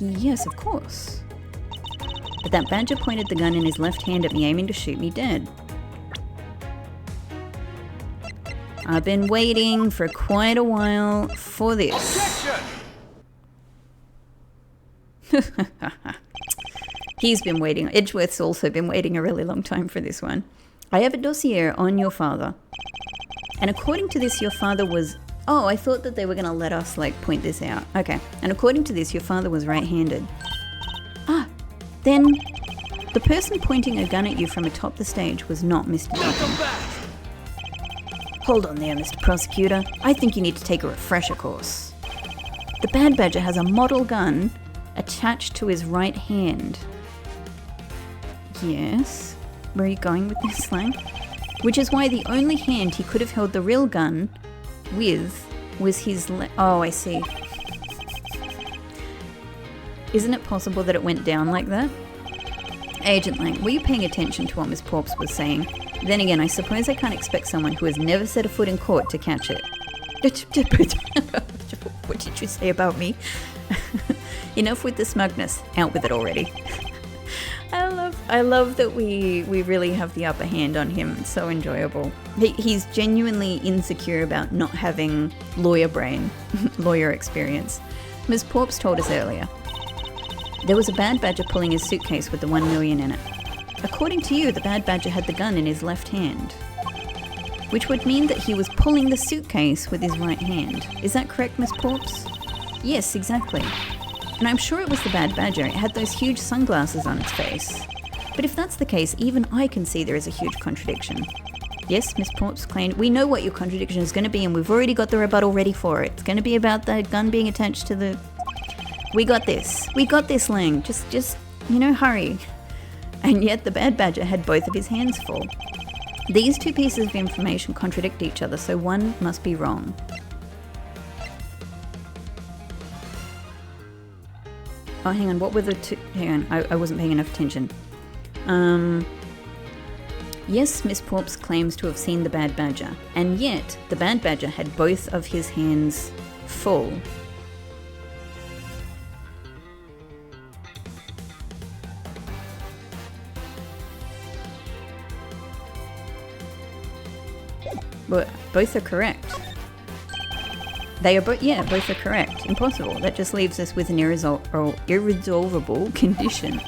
Yes, of course. But that badger pointed the gun in his left hand at me, aiming to shoot me dead. I've been waiting for quite a while for this. He's been waiting. Edgeworth's also been waiting a really long time for this one. I have a dossier on your father. And according to this, your father was... Oh, I thought that they were going to let us, point this out. Okay. And according to this, your father was right-handed. Then the person pointing a gun at you from atop the stage was not Mr. Deacon. Hold on there, Mr. Prosecutor. I think you need to take a refresher course. The bad badger has a model gun attached to his right hand. Yes? Where are you going with this, Slang? Which is why the only hand he could have held the real gun with was his Oh, I see. Isn't it possible that it went down like that? Agent Lang, were you paying attention to what Miss Porps was saying? Then again, I suppose I can't expect someone who has never set a foot in court to catch it. What did you say about me? Enough with the smugness. Out with it already. I love that we really have the upper hand on him. It's so enjoyable. He's genuinely insecure about not having lawyer brain, lawyer experience. Ms. Porps told us earlier. There was a bad badger pulling his suitcase with the $1 million in it. According to you, the bad badger had the gun in his left hand, which would mean that he was pulling the suitcase with his right hand. Is that correct, Ms. Porps? Yes, exactly. And I'm sure it was the bad badger. It had those huge sunglasses on its face. But if that's the case, even I can see there is a huge contradiction. Yes, Miss Porps claimed, we know what your contradiction is going to be, and we've already got the rebuttal ready for it. It's going to be about the gun being attached to the... We got this. We got this, Lang. Just hurry. And yet the bad badger had both of his hands full. These two pieces of information contradict each other, so one must be wrong. Oh, hang on, what were the two? Hang on, I wasn't paying enough attention. Yes, Miss Porps claims to have seen the bad badger, and yet the bad badger had both of his hands full. Well, both are correct. They are both, both are correct. Impossible. That just leaves us with an irresolvable condition.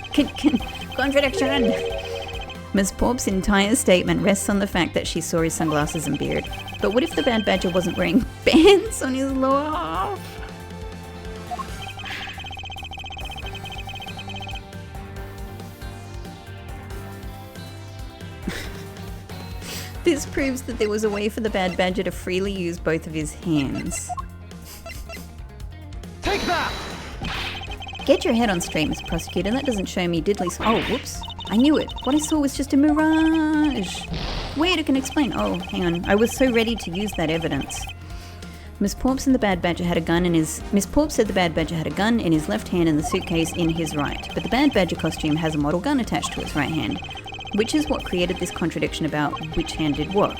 Contradiction! Ms. Porp's entire statement rests on the fact that she saw his sunglasses and beard. But what if the bad badger wasn't wearing bands on his lower half? This proves that there was a way for the bad badger to freely use both of his hands. Take that! Get your head on straight, Miss Prosecutor. That doesn't show me diddly... Oh, whoops. I knew it. What I saw was just a mirage. Wait, I can explain. Oh, hang on. I was so ready to use that evidence. Miss Porp said the Bad Badger had a gun in his left hand and the suitcase in his right. But the Bad Badger costume has a model gun attached to its right hand, which is what created this contradiction about which hand did what.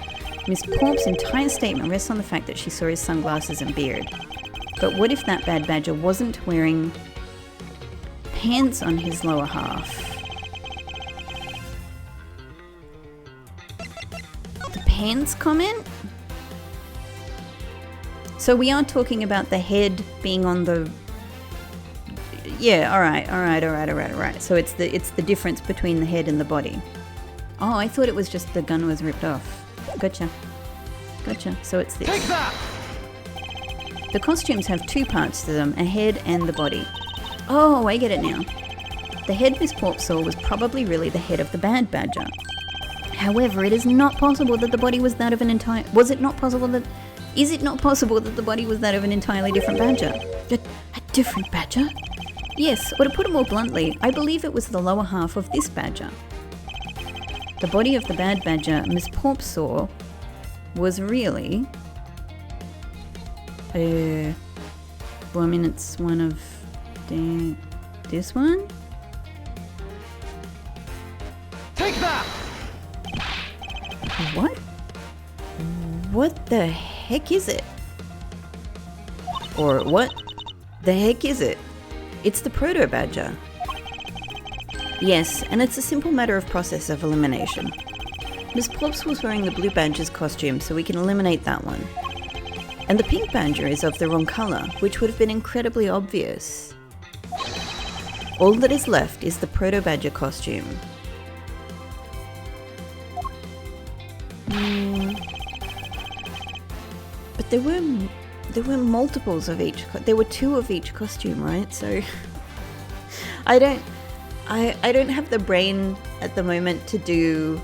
Miss Porp's entire statement rests on the fact that she saw his sunglasses and beard. But what if that Bad Badger wasn't wearing pants on his lower half? The pants comment? So we are talking about the head being on the... Yeah, alright. So it's the difference between the head and the body. Oh, I thought it was just the gun was ripped off. Gotcha. So it's this. Take that! The costumes have two parts to them, a head and the body. Oh, I get it now. The head Miss Porp saw was probably really the head of the Bad Badger. However, it is not possible that the body was that of an entire... Is it not possible that the body was that of an entirely different badger? A different badger? Yes, or to put it more bluntly, I believe it was the lower half of this badger. The body of the Bad Badger Miss Porp saw was really... it's one of... this one? Take that! What? What the heck is it? Or what the heck is it? It's the proto-badger. Yes, and it's a simple matter of process of elimination. Miss Porps was wearing the blue badger's costume, so we can eliminate that one. And the pink badger is of the wrong colour, which would have been incredibly obvious. All that is left is the proto-badger costume. But there were multiples of each. There were two of each costume, right? So I don't have the brain at the moment to do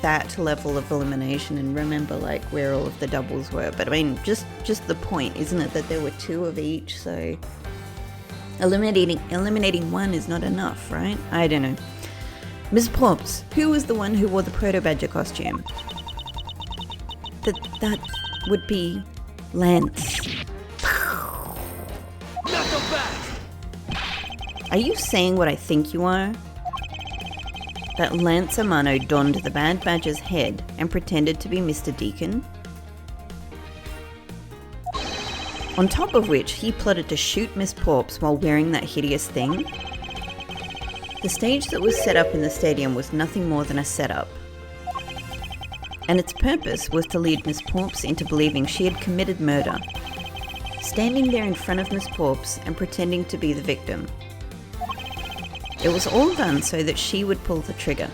that level of elimination and remember like where all of the doubles were. But I mean, just the point, isn't it, that there were two of each? So eliminating one is not enough, right? I don't know. Miss Porps, who was the one who wore the proto-badger costume? That would be Lance. Knuckle back! Are you saying what I think you are? That Lance Amano donned the Bad Badger's head and pretended to be Mr. Deacon? On top of which, he plotted to shoot Miss Porps while wearing that hideous thing? The stage that was set up in the stadium was nothing more than a setup. And its purpose was to lead Miss Porps into believing she had committed murder, standing there in front of Miss Porps and pretending to be the victim. It was all done so that she would pull the trigger.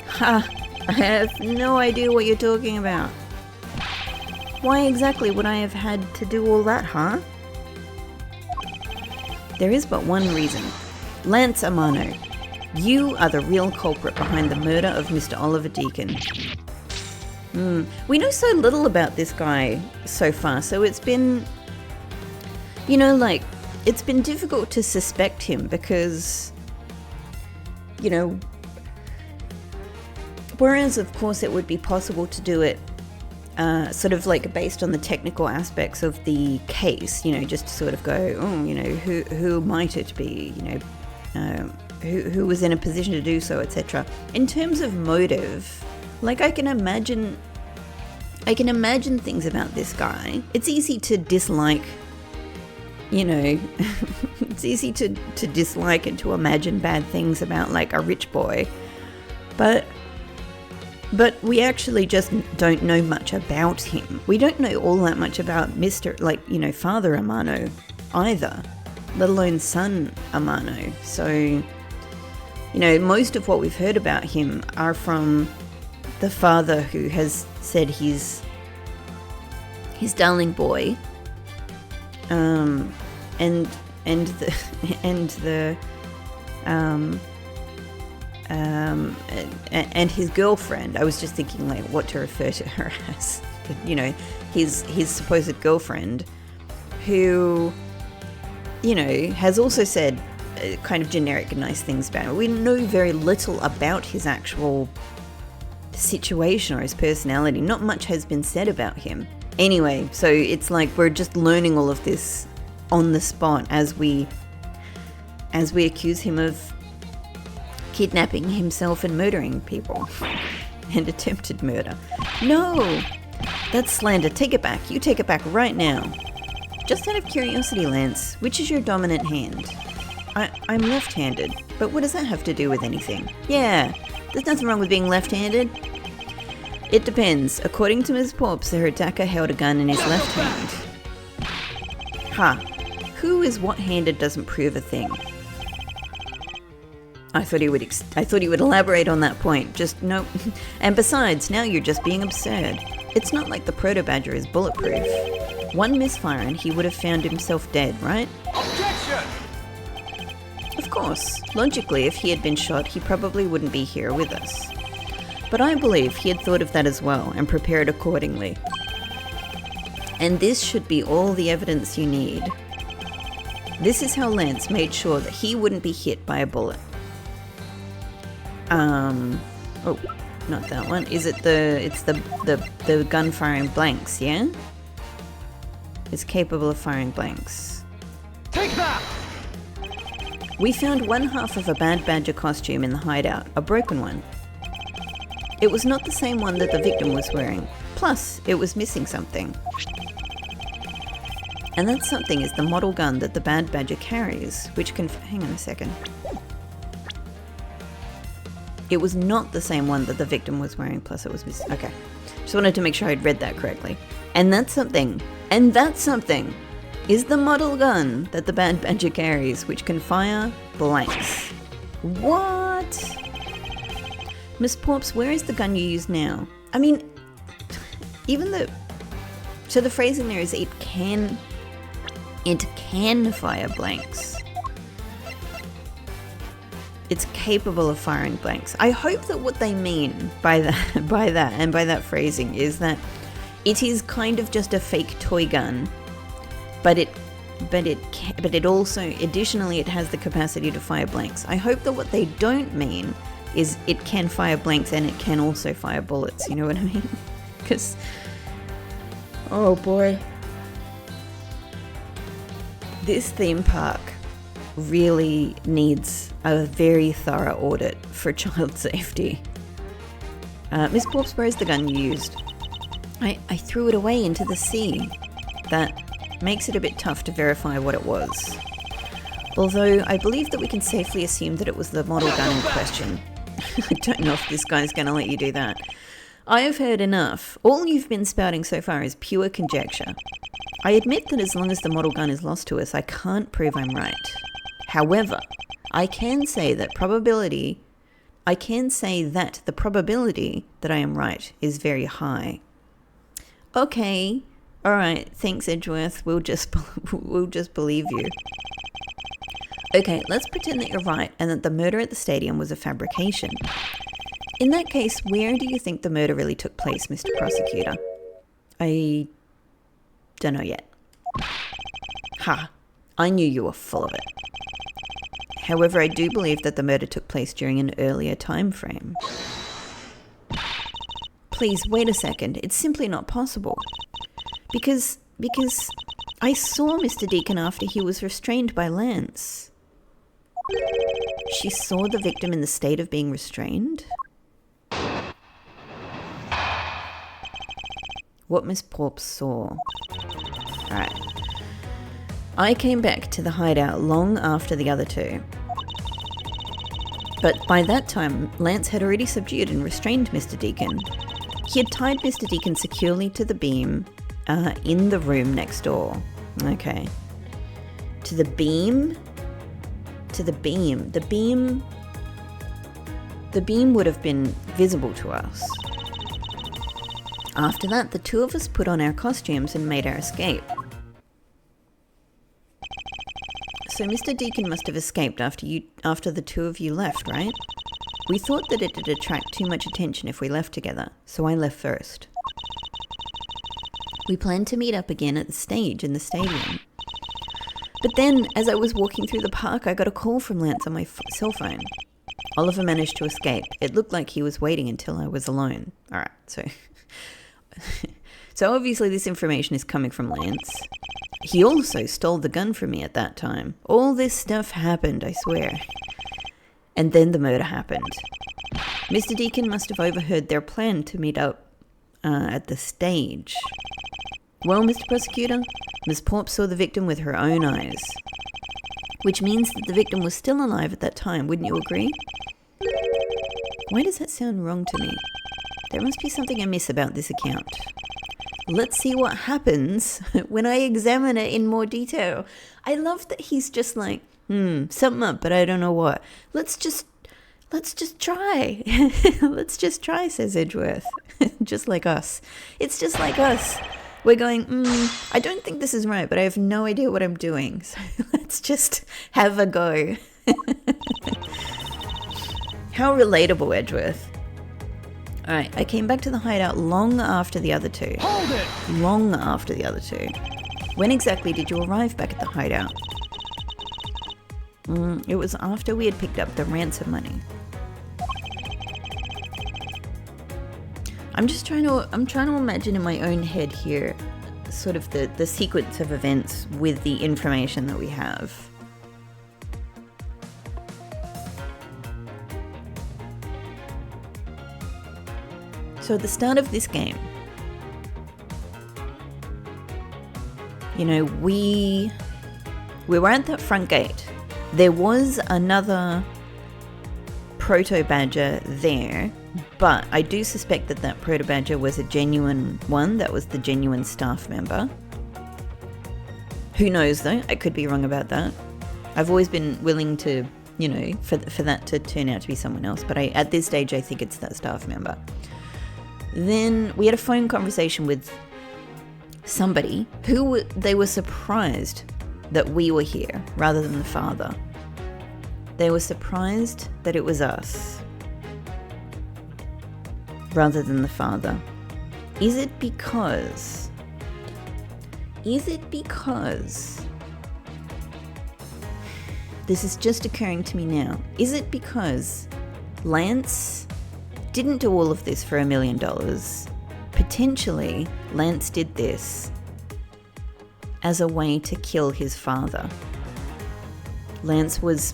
Ha! I have no idea what you're talking about. Why exactly would I have had to do all that, huh? There is but one reason. Lance Amano, you are the real culprit behind the murder of Mr. Oliver Deacon. We know so little about this guy so far, so it's been, it's been difficult to suspect him because, whereas of course it would be possible to do it sort of like based on the technical aspects of the case, just to sort of go, who might it be, who was in a position to do so, etc. In terms of motive, like I can imagine things about this guy. It's easy to dislike, it's easy to dislike and to imagine bad things about like a rich boy, but we actually just don't know much about him. We don't know all that much about Father Amano either, let alone son Amano. So, most of what we've heard about him are from the father who has said he's his darling boy, and his girlfriend. I was just thinking like what to refer to her as, but his supposed girlfriend, who has also said kind of generic nice things about him. We know very little about his actual situation or his personality. Not much has been said about him. Anyway, so it's like we're just learning all of this on the spot as we accuse him of kidnapping himself and murdering people. And attempted murder. No! That's slander. Take it back. You take it back right now. Just out of curiosity, Lance, which is your dominant hand? I'm left-handed, but what does that have to do with anything? Yeah, there's nothing wrong with being left-handed. It depends. According to Ms. Porps, her attacker held a gun in his left hand. Ha. Who is what-handed doesn't prove a thing. I thought he would elaborate on that point. Just nope. And besides, now you're just being absurd. It's not like the proto-badger is bulletproof. One misfire and he would have found himself dead, right? Objection! Of course. Logically, if he had been shot, he probably wouldn't be here with us. But I believe he had thought of that as well and prepared accordingly. And this should be all the evidence you need. This is how Lance made sure that he wouldn't be hit by a bullet. Oh, not that one. Is it it's the gun firing blanks, yeah? It's capable of firing blanks. Take that! We found one half of a bad badger costume in the hideout, a broken one. It was not the same one that the victim was wearing. Plus, it was missing something. And that something is the model gun that the bad badger carries, which can... Hang on a second. It was not the same one that the victim was wearing, plus it was missing. Okay. Just wanted to make sure I'd read that correctly. And that something is the model gun that the bad badger carries, which can fire blanks. What? Miss Porps, where is the gun you use now? I mean, so the phrasing there is it can fire blanks. It's capable of firing blanks. I hope that what they mean by that phrasing is that it is kind of just a fake toy gun, but it also additionally it has the capacity to fire blanks. I hope that what they don't mean is it can fire blanks and it can also fire bullets. You know what I mean? Because oh boy, this theme park really needs a very thorough audit for child safety. Miss Porps, where is the gun you used? I threw it away into the sea. That makes it a bit tough to verify what it was. Although I believe that we can safely assume that it was the model gun in question. I don't know if this guy's going to let you do that. I have heard enough. All you've been spouting so far is pure conjecture. I admit that as long as the model gun is lost to us, I can't prove I'm right. However, I can say that the probability that I am right is very high. Okay, alright, thanks Edgeworth, we'll just believe you. Okay, let's pretend that you're right and that the murder at the stadium was a fabrication. In that case, where do you think the murder really took place, Mr. Prosecutor? I don't know yet. Ha, I knew you were full of it. However, I do believe that the murder took place during an earlier time frame. Please, wait a second. It's simply not possible. Because I saw Mr. Deacon after he was restrained by Lance. She saw the victim in the state of being restrained? What Miss Porps saw. Alright. I came back to the hideout long after the other two. But by that time, Lance had already subdued and restrained Mr. Deacon. He had tied Mr. Deacon securely to the beam in the room next door. Okay. To the beam? To the beam. The beam would have been visible to us. After that, the two of us put on our costumes and made our escape. So Mr. Deacon must have escaped after the two of you left, right? We thought that it'd attract too much attention if we left together, so I left first. We planned to meet up again at the stage in the stadium. But then, as I was walking through the park, I got a call from Lance on my cell phone. Oliver managed to escape. It looked like he was waiting until I was alone. All right, so... So obviously this information is coming from Lance. He also stole the gun from me at that time. All this stuff happened, I swear. And then the murder happened. Mr. Deacon must have overheard their plan to meet up at the stage. Well, Mr. Prosecutor, Miss Porp saw the victim with her own eyes. Which means that the victim was still alive at that time, wouldn't you agree? Why does that sound wrong to me? There must be something amiss about this account. Let's see what happens when I examine it in more detail. I love that he's just like, something up, but I don't know what. Let's just try. Let's just try, says Edgeworth. Just like us. It's just like us. We're going, I don't think this is right, but I have no idea what I'm doing. So let's just have a go. How relatable, Edgeworth. All right, I came back to the hideout long after the other two. Hold it! Long after the other two. When exactly did you arrive back at the hideout? It was after we had picked up the ransom money. I'm trying to imagine in my own head here sort of the sequence of events with the information that we have. So at the start of this game, you know, we were at that front gate. There was another proto-badger there, but I do suspect that that proto-badger was a genuine one. That was the genuine staff member. Who knows though? I could be wrong about that. I've always been willing to, you know, for that to turn out to be someone else, but at this stage I think it's that staff member. Then we had a phone conversation with somebody who they were surprised that we were here rather than the father. They were surprised that it was us rather than the father. Is it because this is just occurring to me now. Is it because Lance didn't do all of this for $1 million? Potentially, Lance did this as a way to kill his father. Lance was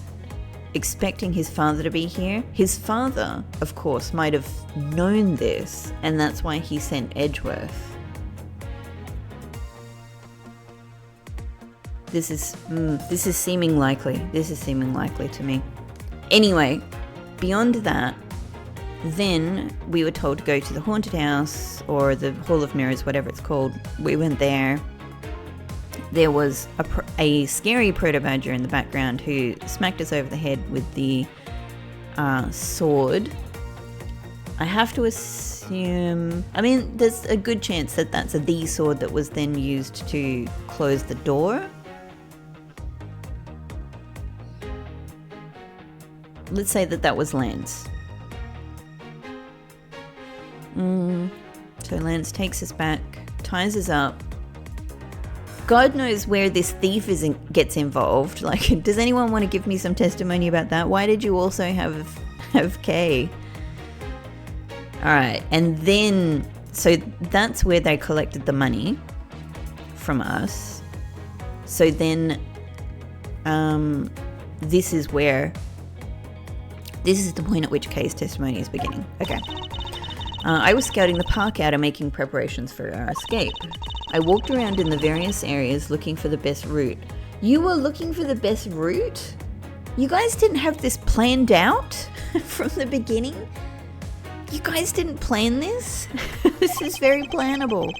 expecting his father to be here. His father, of course, might have known this, and that's why he sent Edgeworth. This is seeming likely. This is seeming likely to me. Anyway, beyond that, then we were told to go to the haunted house or the Hall of Mirrors, whatever it's called. We went there. There was a scary proto-badger in the background who smacked us over the head with the sword. I have to assume... I mean, there's a good chance that that's the sword that was then used to close the door. Let's say that was Lance. So Lance takes us back, ties us up. God knows where this thief gets involved. Like, does anyone want to give me some testimony about that? Why did you also have Kay? All right, and then so that's where they collected the money from us. So then, this is the point at which Kay's testimony is beginning. Okay. I was scouting the park out and making preparations for our escape. I walked around in the various areas looking for the best route. You were looking for the best route? You guys didn't have this planned out from the beginning? You guys didn't plan this? This is very plannable.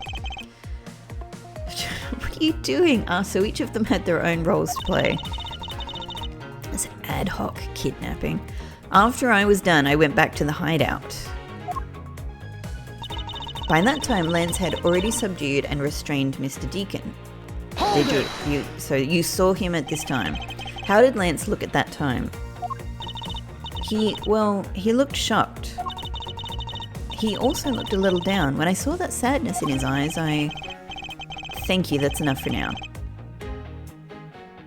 What are you doing? So each of them had their own roles to play. It's ad hoc kidnapping. After I was done, I went back to the hideout. By that time, Lance had already subdued and restrained Mr. Deacon. So you saw him at this time. How did Lance look at that time? He looked shocked. He also looked a little down. When I saw that sadness in his eyes, thank you, that's enough for now.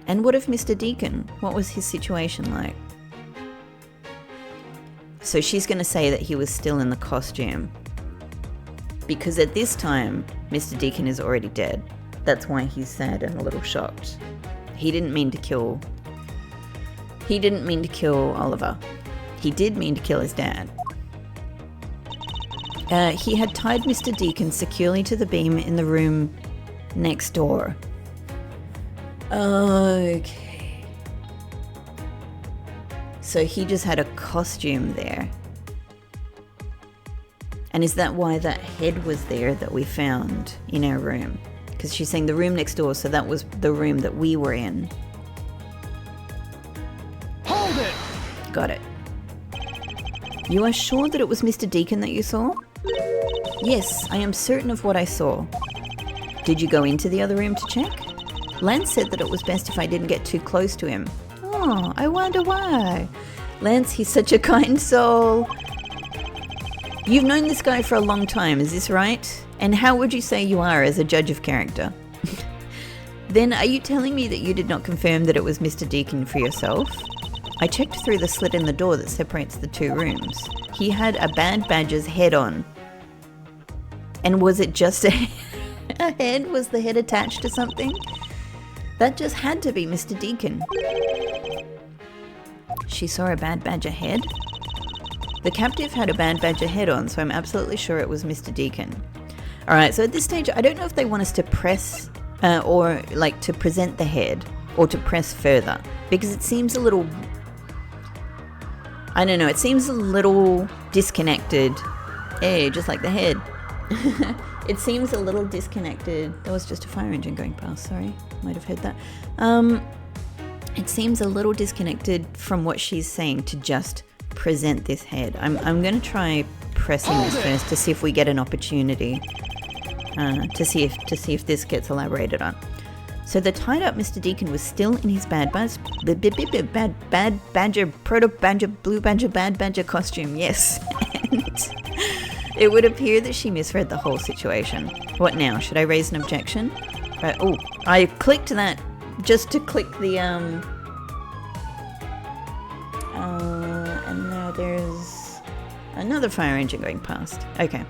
And what of Mr. Deacon? What was his situation like? So she's going to say that he was still in the costume. Because at this time, Mr. Deacon is already dead. That's why he's sad and a little shocked. He didn't mean to kill Oliver. He did mean to kill his dad. He had tied Mr. Deacon securely to the beam in the room next door. Okay. So he just had a costume there. And is that why that head was there that we found in our room? Because she's saying the room next door, so that was the room that we were in. Hold it! Got it. You are sure that it was Mr. Deacon that you saw? Yes, I am certain of what I saw. Did you go into the other room to check? Lance said that it was best if I didn't get too close to him. Oh, I wonder why. Lance, he's such a kind soul. You've known this guy for a long time, is this right? And how would you say you are as a judge of character? Then are you telling me that you did not confirm that it was Mr. Deacon for yourself? I checked through the slit in the door that separates the two rooms. He had a bad badger's head on. And was it just a head? Was the head attached to something? That just had to be Mr. Deacon. She saw a bad badger head? The captive had a bad badger head on, so I'm absolutely sure it was Mr. Deacon. Alright, so at this stage, I don't know if they want us to press, or like to present the head, or to press further, because it seems a little, I don't know, it seems a little disconnected. Hey, just like the head. It seems a little disconnected. There was just a fire engine going past, sorry. Might have heard that. It seems a little disconnected from what she's saying to just present this head. I'm going to try pressing this first to see if we get an opportunity to see if this gets elaborated on. So the tied up Mr. Deacon was still in his bad badger, proto badger, blue badger, bad badger costume. Yes. And it would appear that she misread the whole situation. What now? Should I raise an objection? Oh, I clicked that just to click the and now there's another fire engine going past. Okay.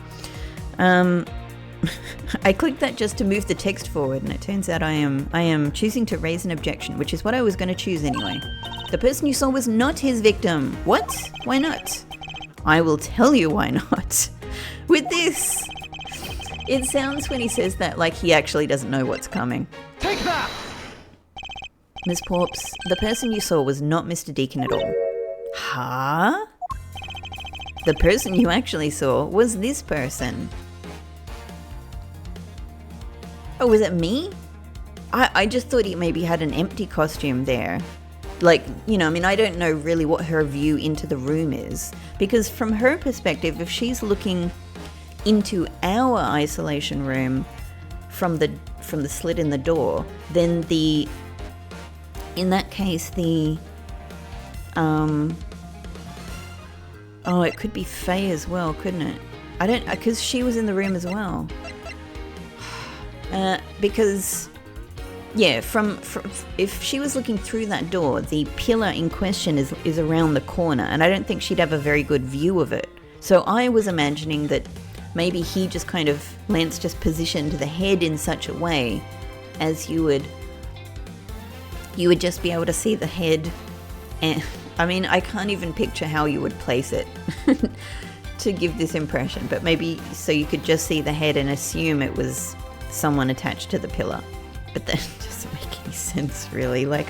I clicked that just to move the text forward, and it turns out I am choosing to raise an objection, which is what I was going to choose anyway. The person you saw was not his victim. What? Why not? I will tell you why not. With this, it sounds when he says that like he actually doesn't know what's coming. Take that! Miss Porps, the person you saw was not Mr. Deacon at all. Huh? The person you actually saw was this person. Oh, was it me? I just thought he maybe had an empty costume there. Like, you know, I mean, I don't know really what her view into the room is. Because from her perspective, if she's looking into our isolation room from the slit in the door, then in that case, oh, it could be Faye as well, couldn't it? I don't, because she was in the room as well. Because, yeah, from if she was looking through that door, the pillar in question is around the corner, and I don't think she'd have a very good view of it. So I was imagining that maybe he just kind of, Lance just positioned the head in such a way as you would just be able to see the head. And I mean, I can't even picture how you would place it to give this impression, but maybe so you could just see the head and assume it was someone attached to the pillar. But that doesn't make any sense, really. Like,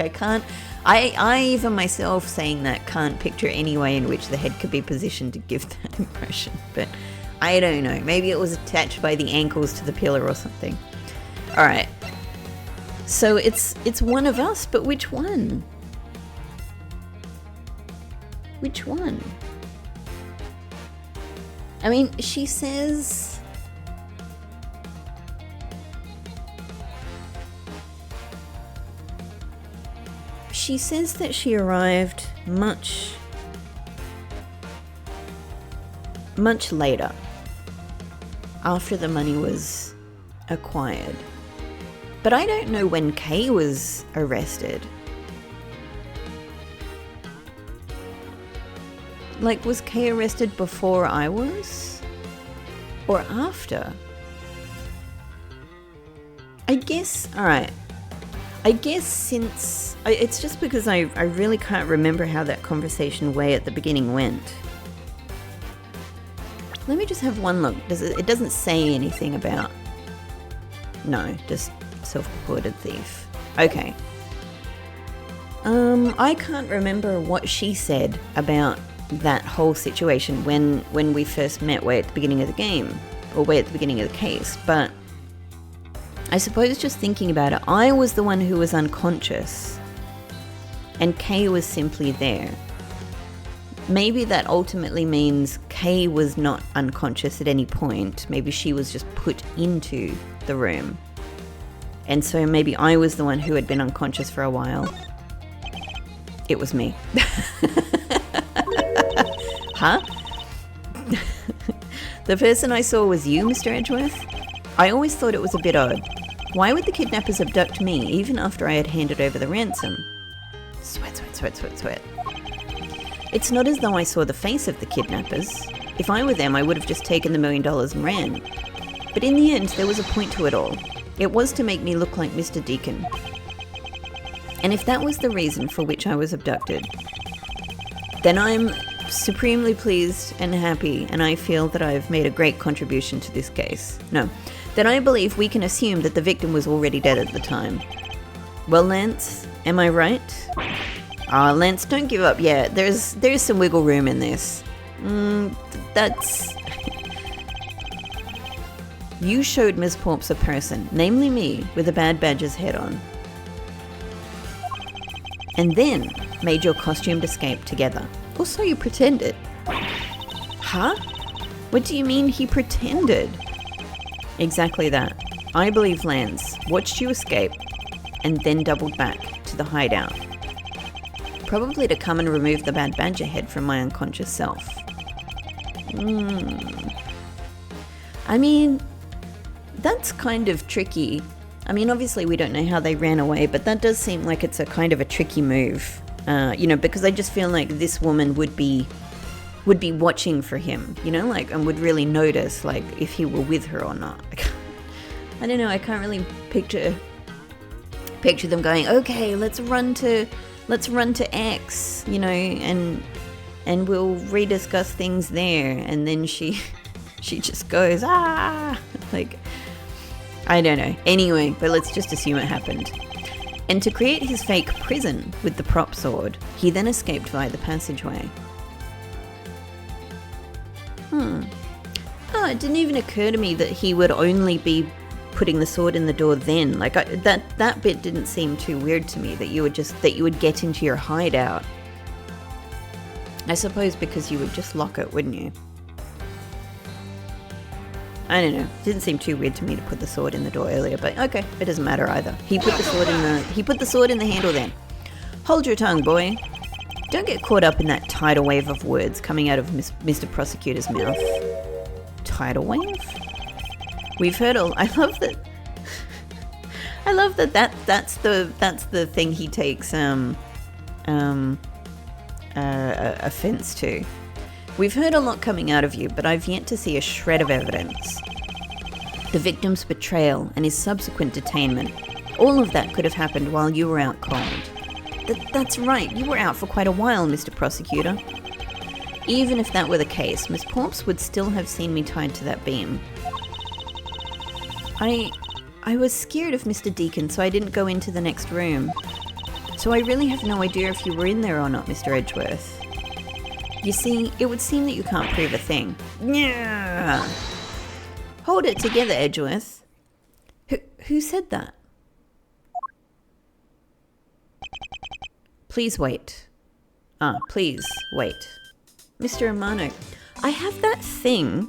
I even myself saying that can't picture any way in which the head could be positioned to give that impression. But I don't know. Maybe it was attached by the ankles to the pillar or something. All right. So it's one of us, but which one? Which one? I mean, she says... She says that she arrived much later, after the money was acquired. But I don't know when Kay was arrested. Like, was Kay arrested before I was? Or after? I guess, alright. I guess since... It's just because I really can't remember how that conversation way at the beginning went. Let me just have one look. It doesn't say anything about... No, just self-purported thief. Okay. I can't remember what she said about that whole situation when we first met way at the beginning of the game, or way at the beginning of the case, but I suppose just thinking about it, I was the one who was unconscious and Kay was simply there. Maybe that ultimately means Kay was not unconscious at any point. Maybe she was just put into the room. And so maybe I was the one who had been unconscious for a while. It was me. Huh? The person I saw was you, Mr. Edgeworth? I always thought it was a bit odd. Why would the kidnappers abduct me even after I had handed over the ransom? Sweat, sweat, sweat, sweat, sweat. It's not as though I saw the face of the kidnappers. If I were them, I would have just taken the $1 million and ran. But in the end, there was a point to it all. It was to make me look like Mr. Deacon. And if that was the reason for which I was abducted, then I'm supremely pleased and happy, and I feel that I've made a great contribution to this case. No, then I believe we can assume that the victim was already dead at the time. Well, Lance, am I right? Lance, don't give up yet. There's some wiggle room in this. That's... You showed Miss Porps a person, namely me, with a Bad Badger's head on. And then made your costumed escape together. Or so you pretended. Huh? What do you mean he pretended? Exactly that. I believe Lance watched you escape and then doubled back to the hideout. Probably to come and remove the Bad Badger head from my unconscious self. I mean, that's kind of tricky. I mean, obviously we don't know how they ran away, but that does seem like it's a kind of a tricky move. Because I just feel like this woman would be watching for him, and would really notice, like, if he were with her or not. I don't know, I can't really picture them going, okay, let's run to X, and we'll rediscuss things there, and then she just goes, like, I don't know. Anyway, but let's just assume it happened. And to create his fake prison with the prop sword, he then escaped via the passageway. It didn't even occur to me that he would only be putting the sword in the door then. Like, that bit didn't seem too weird to me, that you would get into your hideout. I suppose because you would just lock it, wouldn't you? I don't know. It didn't seem too weird to me to put the sword in the door earlier, but okay, it doesn't matter either. He put the sword in the handle then. Hold your tongue, boy. Don't get caught up in that tidal wave of words coming out of Mr. Prosecutor's mouth. Tidal wave? We've heard all. I love that. That's the thing he takes offense to. We've heard a lot coming out of you, but I've yet to see a shred of evidence. The victim's betrayal and his subsequent detainment, all of that could have happened while you were out cold. That's right, you were out for quite a while, Mr. Prosecutor. Even if that were the case, Miss Porps would still have seen me tied to that beam. I was scared of Mr. Deacon, so I didn't go into the next room. So I really have no idea if you were in there or not, Mr. Edgeworth. You see, it would seem that you can't prove a thing. Yeah. Hold it together, Edgeworth. Who said that? Please wait. Please wait. Mr. Amano, I have that thing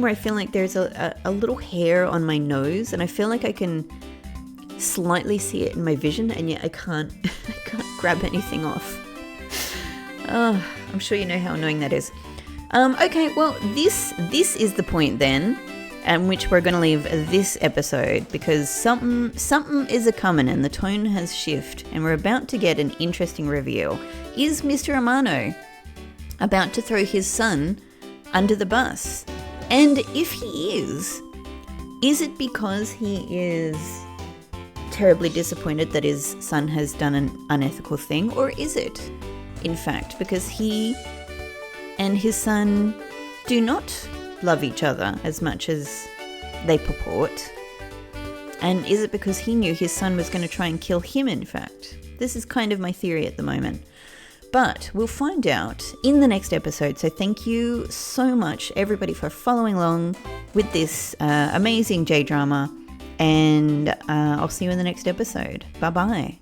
where I feel like there's a little hair on my nose, and I feel like I can slightly see it in my vision, and yet I can't grab anything off. I'm sure you know how annoying that is. Okay, well, this is the point then. and which we're going to leave this episode because something is a coming and the tone has shifted and we're about to get an interesting reveal. Is Mr. Amano about to throw his son under the bus? And if he is it because he is terribly disappointed that his son has done an unethical thing, or is it, in fact, because he and his son do not love each other as much as they purport? And is it because he knew his son was going to try and kill him, in fact? This is kind of my theory at the moment. But we'll find out in the next episode. So thank you so much, everybody, for following along with this amazing J-drama. And I'll see you in the next episode. Bye-bye.